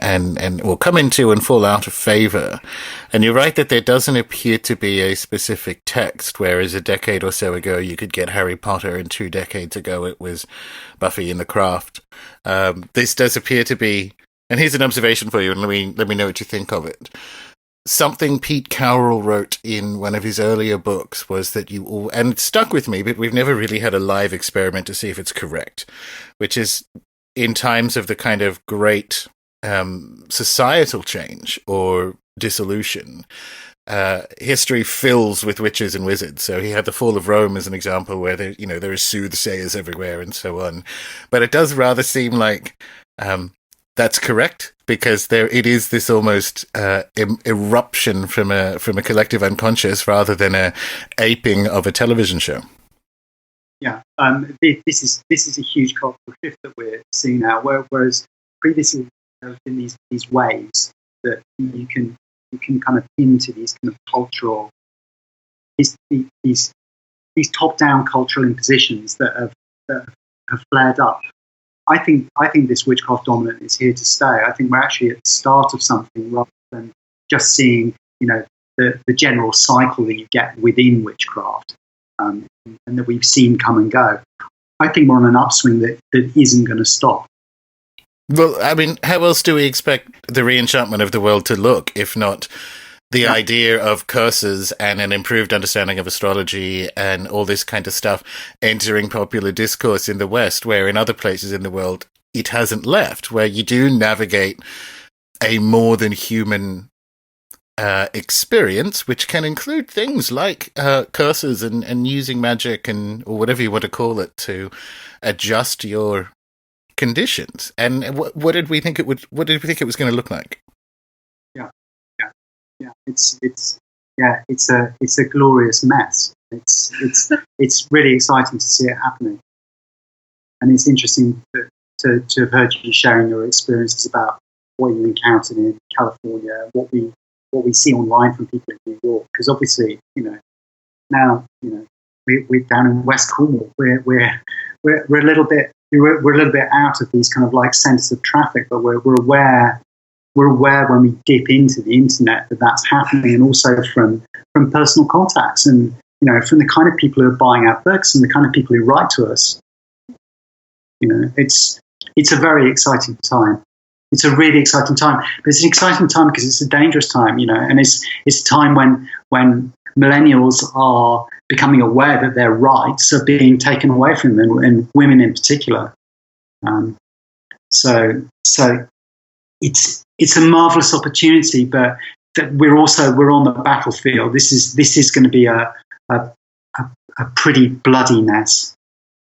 or come into and fall out of favor. And you're right that there doesn't appear to be a specific text, whereas a decade or so ago you could get Harry Potter, and 2 decades ago it was Buffy and the Craft. This does appear to be, and here's an observation for you, and let me know what you think of it. Something Pete Cowell wrote in one of his earlier books was that and it stuck with me, but we've never really had a live experiment to see if it's correct, which is in times of the kind of great societal change or dissolution, history fills with witches and wizards. So he had the fall of Rome as an example, where there are soothsayers everywhere and so on. But it does rather seem like that's correct, because it is this almost eruption from a collective unconscious rather than a aping of a television show. Yeah, this is a huge cultural shift that we're seeing now. Whereas previously there have been these waves that you can kind of into these kind of cultural these top-down cultural impositions that have flared up. I think this witchcraft dominant is here to stay. I think we're actually at the start of something rather than just seeing the general cycle that you get within witchcraft. And that we've seen come and go. I think we're on an upswing that isn't going to stop. Well, I mean, how else do we expect the re-enchantment of the world to look, if not the idea of curses and an improved understanding of astrology and all this kind of stuff entering popular discourse in the West, where in other places in the world it hasn't left, where you do navigate a more than human experience, which can include things like curses and using magic or whatever you want to call it to adjust your conditions. And what did we think it was going to look like? Yeah. It's a glorious mess. It's really exciting to see it happening, and it's interesting to have heard you sharing your experiences about what you encountered in California, what we see online from people in New York, because obviously, now, we're down in West Cornwall. We're a little bit out of these kind of like centres of traffic, but we're aware when we dip into the internet that that's happening, and also from personal contacts, and from the kind of people who are buying our books and the kind of people who write to us. It's a very exciting time. It's a really exciting time. But it's an exciting time because it's a dangerous time, and it's a time when millennials are becoming aware that their rights are being taken away from them, and women in particular. So it's a marvelous opportunity, but that we're on the battlefield. This is going to be a pretty bloody mess,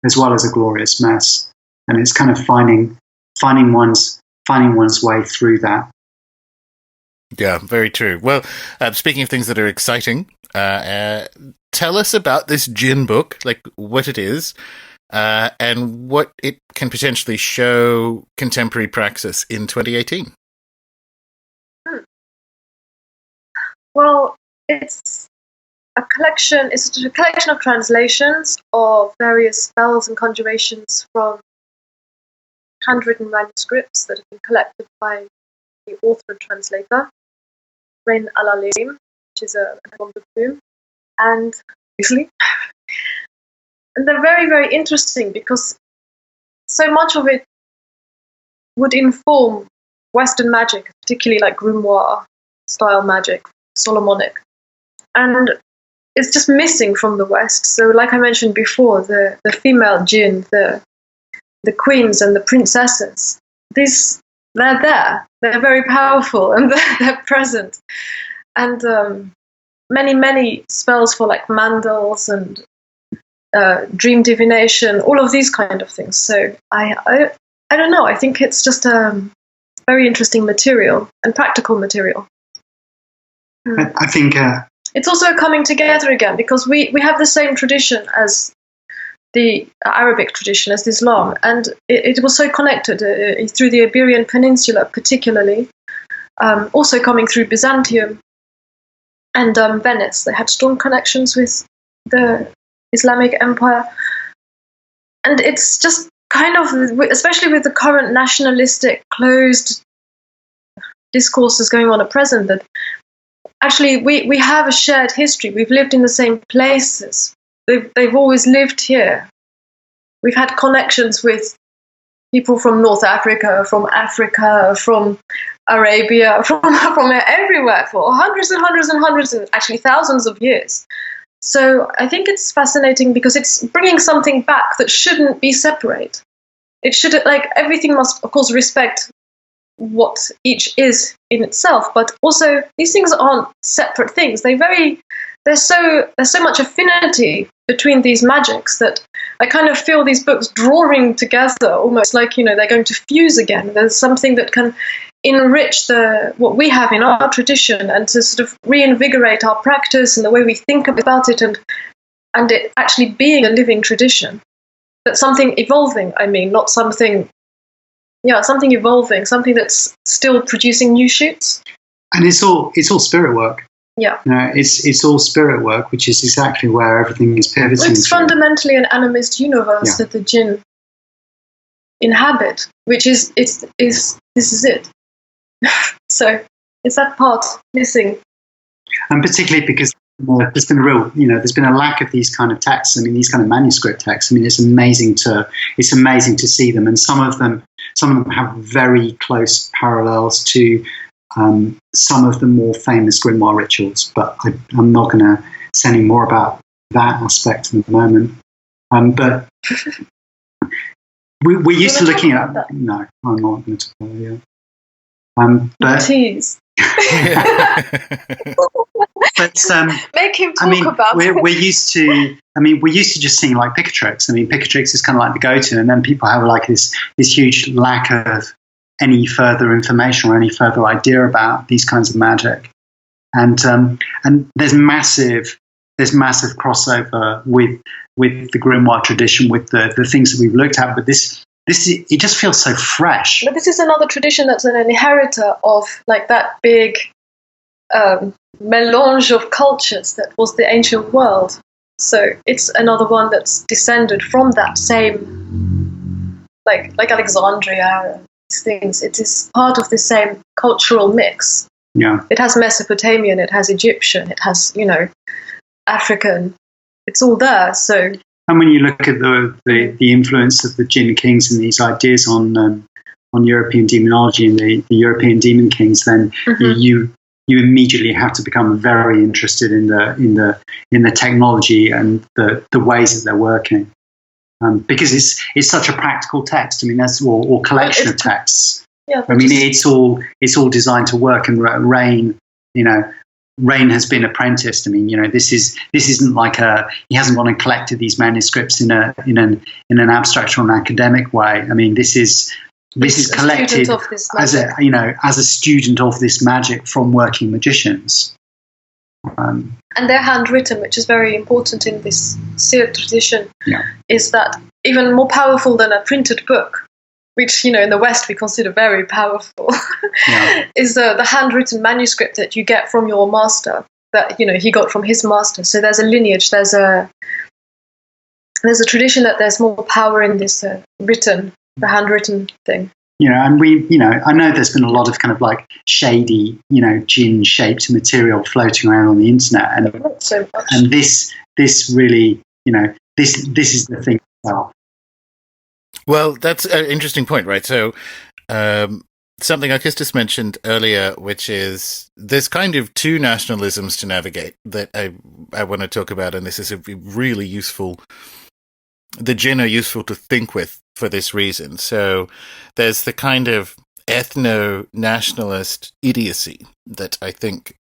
as well as a glorious mess, and it's kind of finding one's way through that. Yeah, very true. Well, speaking of things that are exciting, tell us about this Djinn book, like what it is, and what it can potentially show contemporary praxis in 2018. Well, it's a collection of translations of various spells and conjurations from handwritten manuscripts that have been collected by the author and translator. Rein Alalim, which is a poem de plume, and obviously, and they're very, very interesting because so much of it would inform Western magic, particularly like grimoire style magic, Solomonic, and it's just missing from the West. So, like I mentioned before, the female Djinn, the queens and the princesses, they're there. They're very powerful and they're present. And many spells for like mandals and dream divination, all of these kind of things. So I don't know. I think it's just very interesting material and practical material. I think it's also a coming together again because we have the same tradition as the Arabic tradition, as Islam, and it was so connected through the Iberian Peninsula particularly, also coming through Byzantium and Venice. They had strong connections with the Islamic Empire. And it's just kind of, especially with the current nationalistic, closed discourses going on at present, that actually we have a shared history. We've lived in the same places. They've always lived here. We've had connections with people from North Africa, from Arabia, from everywhere for hundreds and hundreds and hundreds, and actually thousands of years. So I think it's fascinating because it's bringing something back that shouldn't be separate. It should, like, everything must, of course, respect what each is in itself, but also these things aren't separate things. There's so much affinity between these magics that I kind of feel these books drawing together, almost like, they're going to fuse again. There's something that can enrich what we have in our tradition and to sort of reinvigorate our practice and the way we think about it, and it actually being a living tradition. That's something evolving, not something, something evolving, something that's still producing new shoots. And it's all spirit work. Yeah. It's all spirit work, which is exactly where everything is pivoting. It's fundamentally an animist universe that the Djinn inhabit, which is this is it. So it's that part missing. And particularly because there's been there's been a lack of these kind of texts. These kind of manuscript texts. It's amazing to see them, and some of them have very close parallels to some of the more famous grimoire rituals. But I'm not going to say any more about that aspect at the moment. But we're used to looking at that. No, I'm not going to talk about it. But tease. But make him talk about it. We're used to just seeing like Picatrix. Picatrix is kind of like the go-to, and then people have like this huge lack of any further information or any further idea about these kinds of magic. And there's massive crossover with the grimoire tradition, with the things that we've looked at. But this it just feels so fresh. But this is another tradition that's an inheritor of like that big melange of cultures that was the ancient world. So it's another one that's descended from that same, like Alexandria, these things. It is part of the same cultural mix. Yeah. It has Mesopotamian, it has Egyptian, it has, African. It's all there. So. And when you look at the influence of the Djinn kings and these ideas on European demonology and the European demon kings, then you immediately have to become very interested in the technology and the ways that they're working, because it's such a practical text. that's or collection of texts. Yeah, it's all designed to work. And Rein has been apprenticed. This isn't like he hasn't gone and collected these manuscripts in an abstract or an academic way. This is collected as a student of this magic from working magicians. And they're handwritten, which is very important in this Seer tradition. Yeah. Is that even more powerful than a printed book, which in the West we consider very powerful, is the handwritten manuscript that you get from your master, that he got from his master. So there's a lineage, there's a tradition that there's more power in this the handwritten thing. And I know there's been a lot of kind of like shady, Djinn-shaped material floating around on the internet, and Not so much. and this really, this is the thing itself. Well, that's an interesting point, right? So, something Alkistis mentioned earlier, which is there's kind of two nationalisms to navigate that I want to talk about, and this is a really useful. The Djinn are useful to think with for this reason. So there's the kind of ethno-nationalist idiocy that I think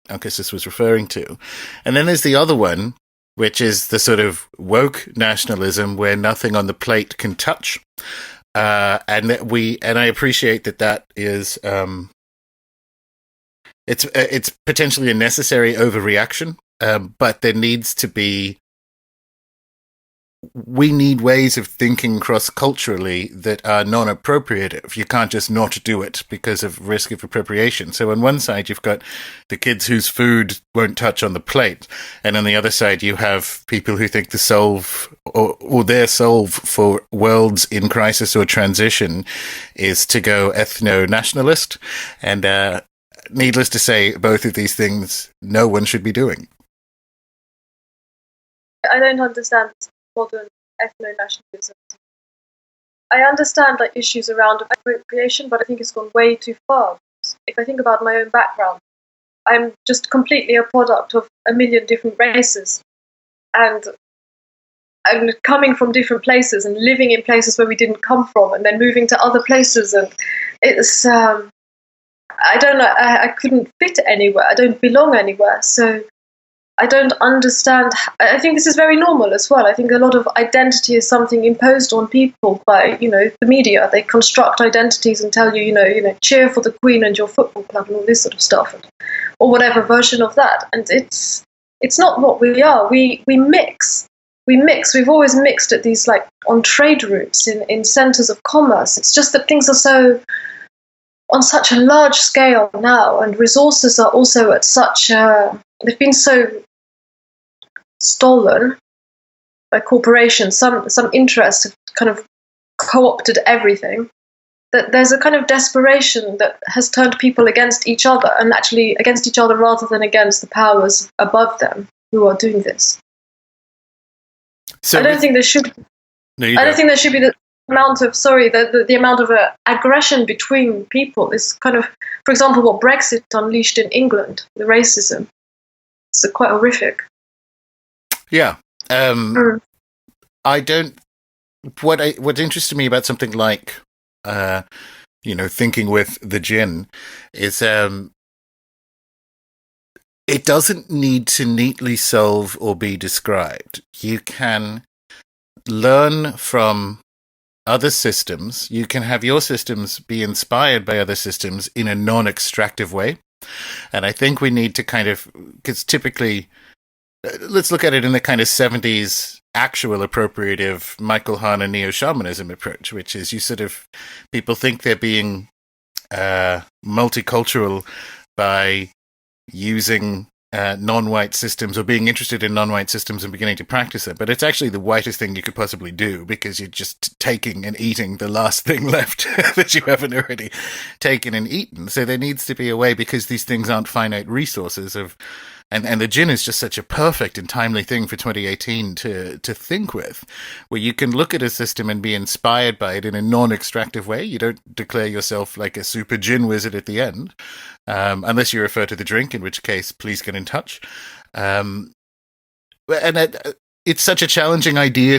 Alkistis was referring to. And then there's the other one, which is the sort of woke nationalism where nothing on the plate can touch. And I appreciate that is it's potentially a necessary overreaction, but there needs to be. We need ways of thinking cross-culturally that are non-appropriative. You can't just not do it because of risk of appropriation. So on one side, you've got the kids whose food won't touch on the plate. And on the other side, you have people who think the solve or their solve for worlds in crisis or transition is to go ethno-nationalist. And needless to say, both of these things no one should be doing. I don't understand modern ethno-nationalism. I understand like issues around appropriation, but I think it's gone way too far. If I think about my own background, I'm just completely a product of a million different races, and I'm coming from different places and living in places where we didn't come from, and then moving to other places, and it's I don't know. I couldn't fit anywhere. I don't belong anywhere. So I don't understand. I think this is very normal as well. I think a lot of identity is something imposed on people by, the media. They construct identities and tell you, cheer for the Queen and your football club and all this sort of stuff, or whatever version of that. And it's not what we are. We mix. We've always mixed at these on trade routes in centres of commerce. It's just that things are so on such a large scale now, and resources are also at such they've been so stolen by corporations. Some interests have kind of co-opted everything, that there's a kind of desperation that has turned people against each other, and actually against each other rather than against the powers above them who are doing this. So I don't think there should. No, I don't think there should be the amount of the amount of aggression between people is kind of, for example, what Brexit unleashed in England, the racism. It's quite horrific. Yeah. I don't. What interested me about something like, thinking with the Djinn is it doesn't need to neatly solve or be described. You can learn from other systems. You can have your systems be inspired by other systems in a non-extractive way. And I think we need to because typically, let's look at it in the kind of 70s actual appropriative Michael Hahn neo-shamanism approach, which is people think they're being multicultural by using non-white systems or being interested in non-white systems and beginning to practice them. But it's actually the whitest thing you could possibly do, because you're just taking and eating the last thing left that you haven't already taken and eaten. So there needs to be a way, because these things aren't finite resources and the Djinn is just such a perfect and timely thing for 2018 to think with, where you can look at a system and be inspired by it in a non-extractive way. You don't declare yourself like a super Djinn wizard at the end, unless you refer to the drink, in which case, please get in touch. And it's such a challenging idea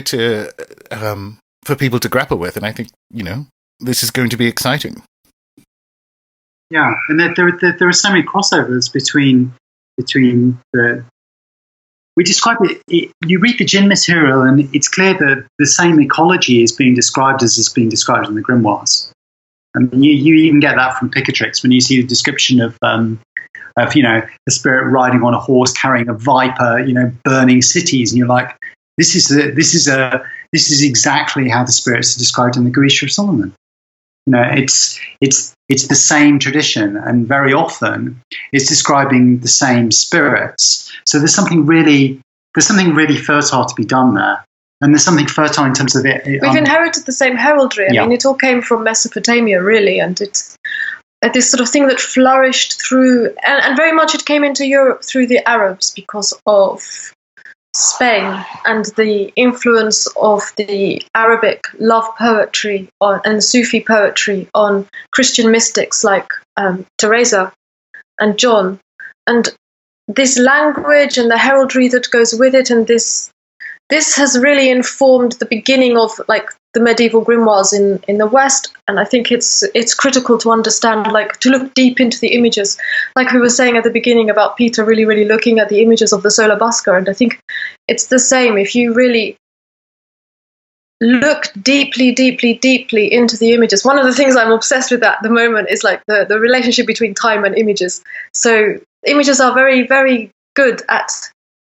for people to grapple with, and I think this is going to be exciting. Yeah, and there are so many crossovers between we describe it. You read the Djinn material, and it's clear that the same ecology is being described as is being described in the grimoires. I mean, you even get that from Picatrix when you see the description of the spirit riding on a horse carrying a viper, burning cities, and you're like, this is exactly how the spirits are described in the Grisha of Solomon. It's the same tradition, and very often it's describing the same spirits. So there's something really fertile to be done there. And there's something fertile in terms of it. We've inherited the same heraldry. I mean, it all came from Mesopotamia, really, and it's this sort of thing that flourished through, and very much it came into Europe through the Arabs because of Spain and the influence of the Arabic love poetry and Sufi poetry on Christian mystics like Teresa and John. And this language and the heraldry that goes with it, and this has really informed the beginning of like the medieval grimoires in the West. And I think it's critical to understand, like to look deep into the images, like we were saying at the beginning about Peter really, really looking at the images of the Sola Busca. And I think it's the same. If you really look deeply, deeply, deeply into the images, one of the things I'm obsessed with at the moment is like the relationship between time and images. So images are very, very good at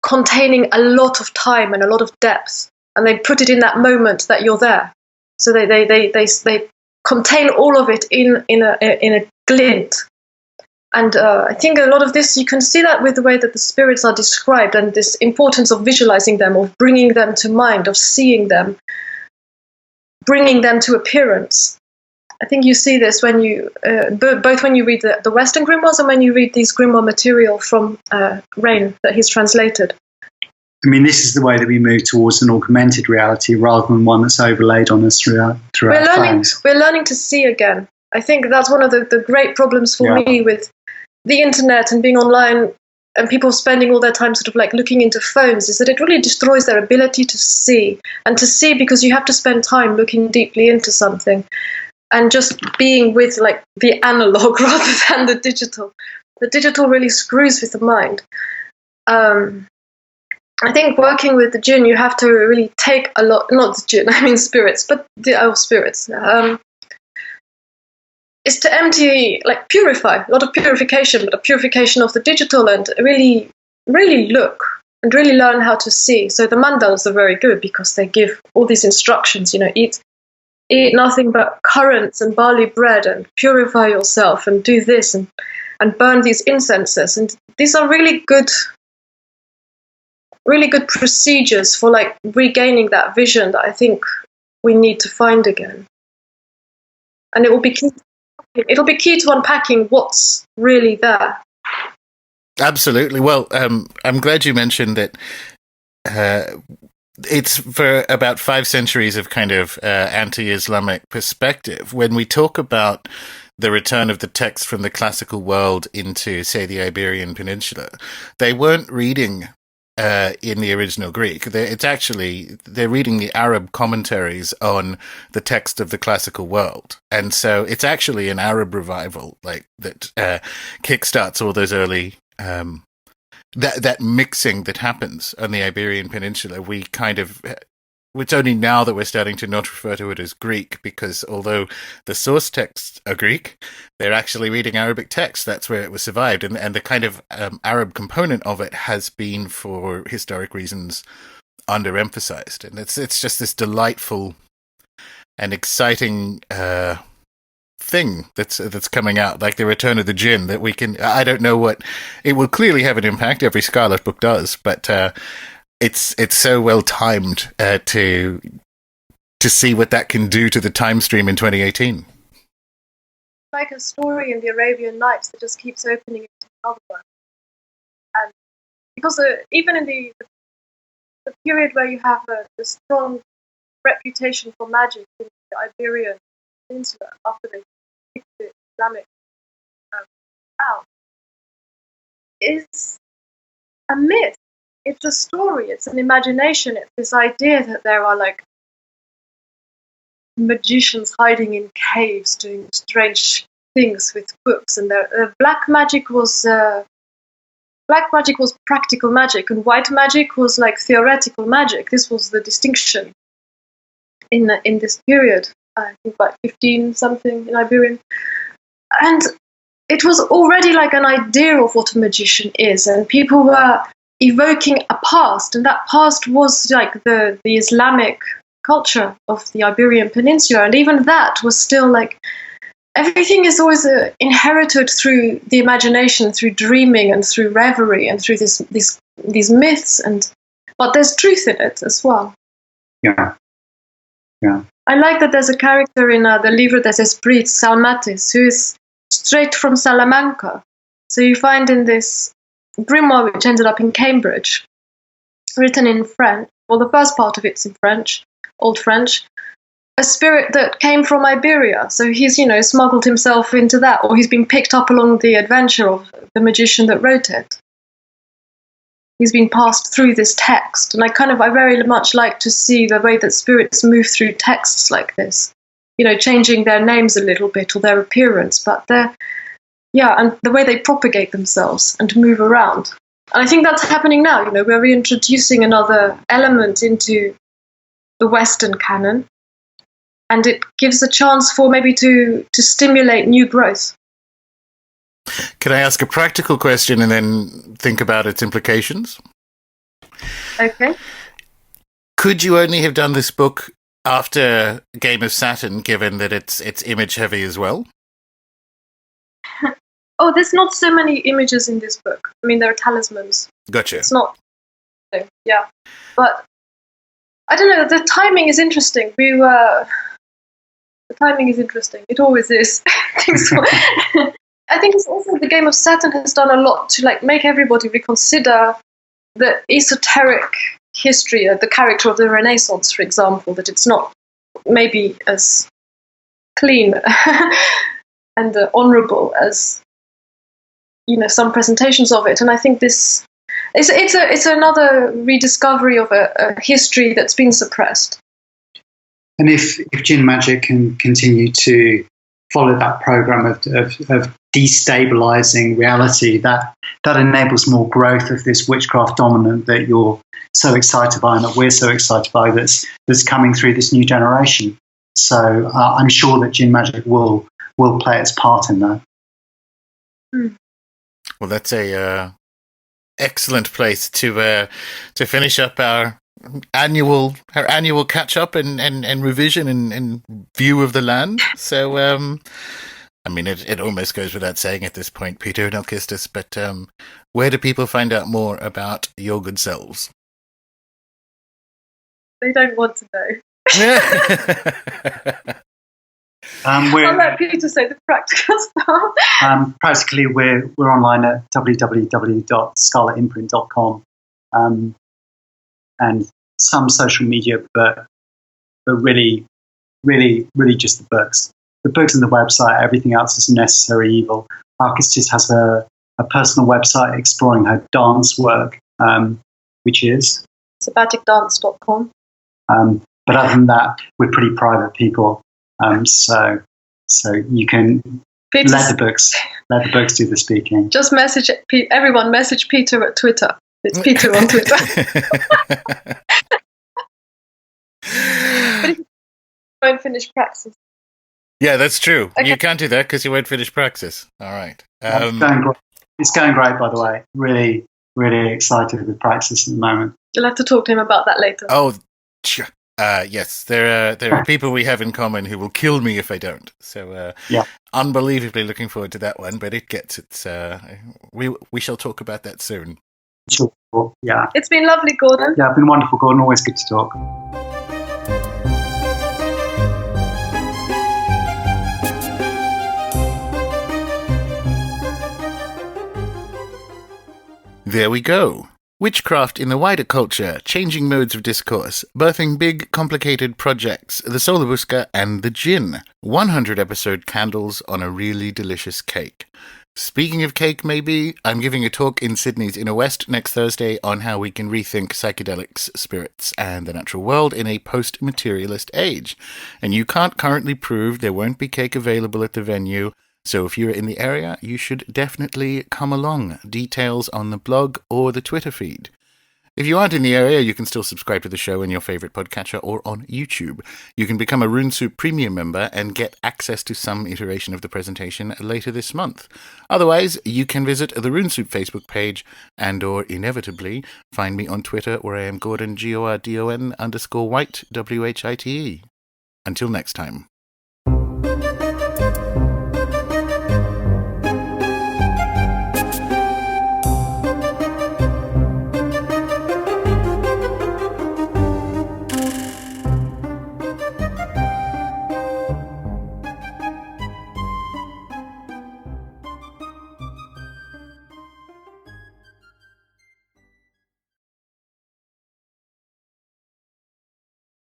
containing a lot of time and a lot of depth, and they put it in that moment that you're there. So they contain all of it in a glint. And I think a lot of this, you can see that with the way that the spirits are described, and this importance of visualizing them, of bringing them to mind, of seeing them, bringing them to appearance. I think you see this when you both when you read the Western grimoires and when you read these grimoire material from Rain that he's translated. I mean, this is the way that we move towards an augmented reality rather than one that's overlaid on us throughout times. We're learning to see again. I think that's one of the great problems for me with the internet and being online and people spending all their time sort of like looking into phones, is that it really destroys their ability to see, and to see because you have to spend time looking deeply into something. And just being with like the analog rather than the digital. The digital really screws with the mind. I think working with the Djinn, you have to really take a lot, not the Djinn, I mean spirits, but the spirits, is to empty, like purify, a lot of purification, but a purification of the digital, and really, really look and really learn how to see. So the mandalas are very good because they give all these instructions, eat nothing but currants and barley bread, and purify yourself, and do this, and burn these incenses. And these are really good procedures for like regaining that vision that I think we need to find again. And it will be key to unpacking what's really there. Absolutely. Well, I'm glad you mentioned that. It's for about 5 centuries of kind of anti-Islamic perspective. When we talk about the return of the text from the classical world into, say, the Iberian Peninsula, they weren't reading in the original Greek. They're reading the Arab commentaries on the text of the classical world. And so it's actually an Arab revival like that kickstarts all those early that mixing that happens on the Iberian Peninsula. It's only now that we're starting to not refer to it as Greek, because although the source texts are Greek, they're actually reading Arabic texts. That's where it was survived. And the kind of Arab component of it has been, for historic reasons, underemphasized. And it's just this delightful and exciting thing that's coming out, like the return of the Djinn, that we can, I don't know what, it will clearly have an impact. Every Scarlet book does, but it's so well timed to see what that can do to the time stream in 2018. Like a story in the Arabian Nights that just keeps opening into another one. And because even in the period where you have a strong reputation for magic in the Iberian Peninsula after they kicked the Islamic out, is a myth. It's a story, it's an imagination, it's this idea that there are like magicians hiding in caves doing strange things with books, and black magic was practical magic, and white magic was like theoretical magic. This was the distinction in this period, I think about 15 something in Iberian, and it was already like an idea of what a magician is, and people were evoking a past, and that past was like the Islamic culture of the Iberian Peninsula, and even that was still like, everything is always inherited through the imagination, through dreaming and through reverie and through these myths, but there's truth in it as well. Yeah. Yeah. I like that there's a character in the Livre des Esprits, Salmatis, who is straight from Salamanca. So you find in this grimoire, which ended up in Cambridge, written in French, well, the first part of it's in French, Old French, a spirit that came from Iberia. So he's, smuggled himself into that, or he's been picked up along the adventure of the magician that wrote it. He's been passed through this text. And I very much like to see the way that spirits move through texts like this, changing their names a little bit or their appearance, but and the way they propagate themselves and move around. And I think that's happening now. We're reintroducing another element into the Western canon, and it gives a chance for maybe to stimulate new growth. Can I ask a practical question and then think about its implications? Okay. Could you only have done this book after Game of Saturn, given that it's image heavy as well? Oh, there's not so many images in this book. I mean, there are talismans. Gotcha. It's not, yeah. But I don't know. The timing is interesting. The timing is interesting. It always is. I think it's also the Game of Saturn has done a lot to make everybody reconsider the esoteric history of the character of the Renaissance, for example, that it's not maybe as clean and honorable as some presentations of it. And I think this it's another rediscovery of a history that's been suppressed. And if Djinn magic can continue to follow that program of destabilizing reality, that enables more growth of this witchcraft dominant that you're so excited by and that we're so excited by that's coming through this new generation. So I'm sure that Djinn magic will play its part in that. Well, that's a excellent place to finish up our annual catch up and revision and view of the land. So I mean, it almost goes without saying at this point, Peter and Alkistis, but where do people find out more about your good selves? They don't want to know. I'll let Peter say the practical stuff. Practically, we're online at www.scarletimprint.com, and some social media, but really, really, really just the books. The books and the website. Everything else is necessary evil. Alkistis has a personal website exploring her dance work, which is sabbaticdance.com. But other than that, we're pretty private people. So you can let the books do the speaking. Just message everyone. Message Peter at Twitter. It's Peter on Twitter. But if you won't finish praxis. Yeah, that's true. Okay. You can't do that because you won't finish praxis. All right. It's going great, by the way. Really, really excited with praxis at the moment. You'll have to talk to him about that later. Oh, yes. There are people we have in common who will kill me if I don't. So, unbelievably looking forward to that one. But we shall talk about that soon. Sure. Yeah. It's been lovely, Gordon. Yeah, it's been wonderful, Gordon. Always good to talk. There we go. Witchcraft in the wider culture, changing modes of discourse, birthing big, complicated projects, the Sola Busca and the Djinn. 100-episode candles on a really delicious cake. Speaking of cake, maybe, I'm giving a talk in Sydney's Inner West next Thursday on how we can rethink psychedelics, spirits, and the natural world in a post-materialist age. And you can't currently prove there won't be cake available at the venue, so if you're in the area, you should definitely come along. Details on the blog or the Twitter feed. If you aren't in the area, you can still subscribe to the show in your favourite podcatcher or on YouTube. You can become a Rune Soup Premium member and get access to some iteration of the presentation later this month. Otherwise, you can visit the Rune Soup Facebook page and/or inevitably find me on Twitter where I am Gordon, Gordon_White, WHITE. Until next time.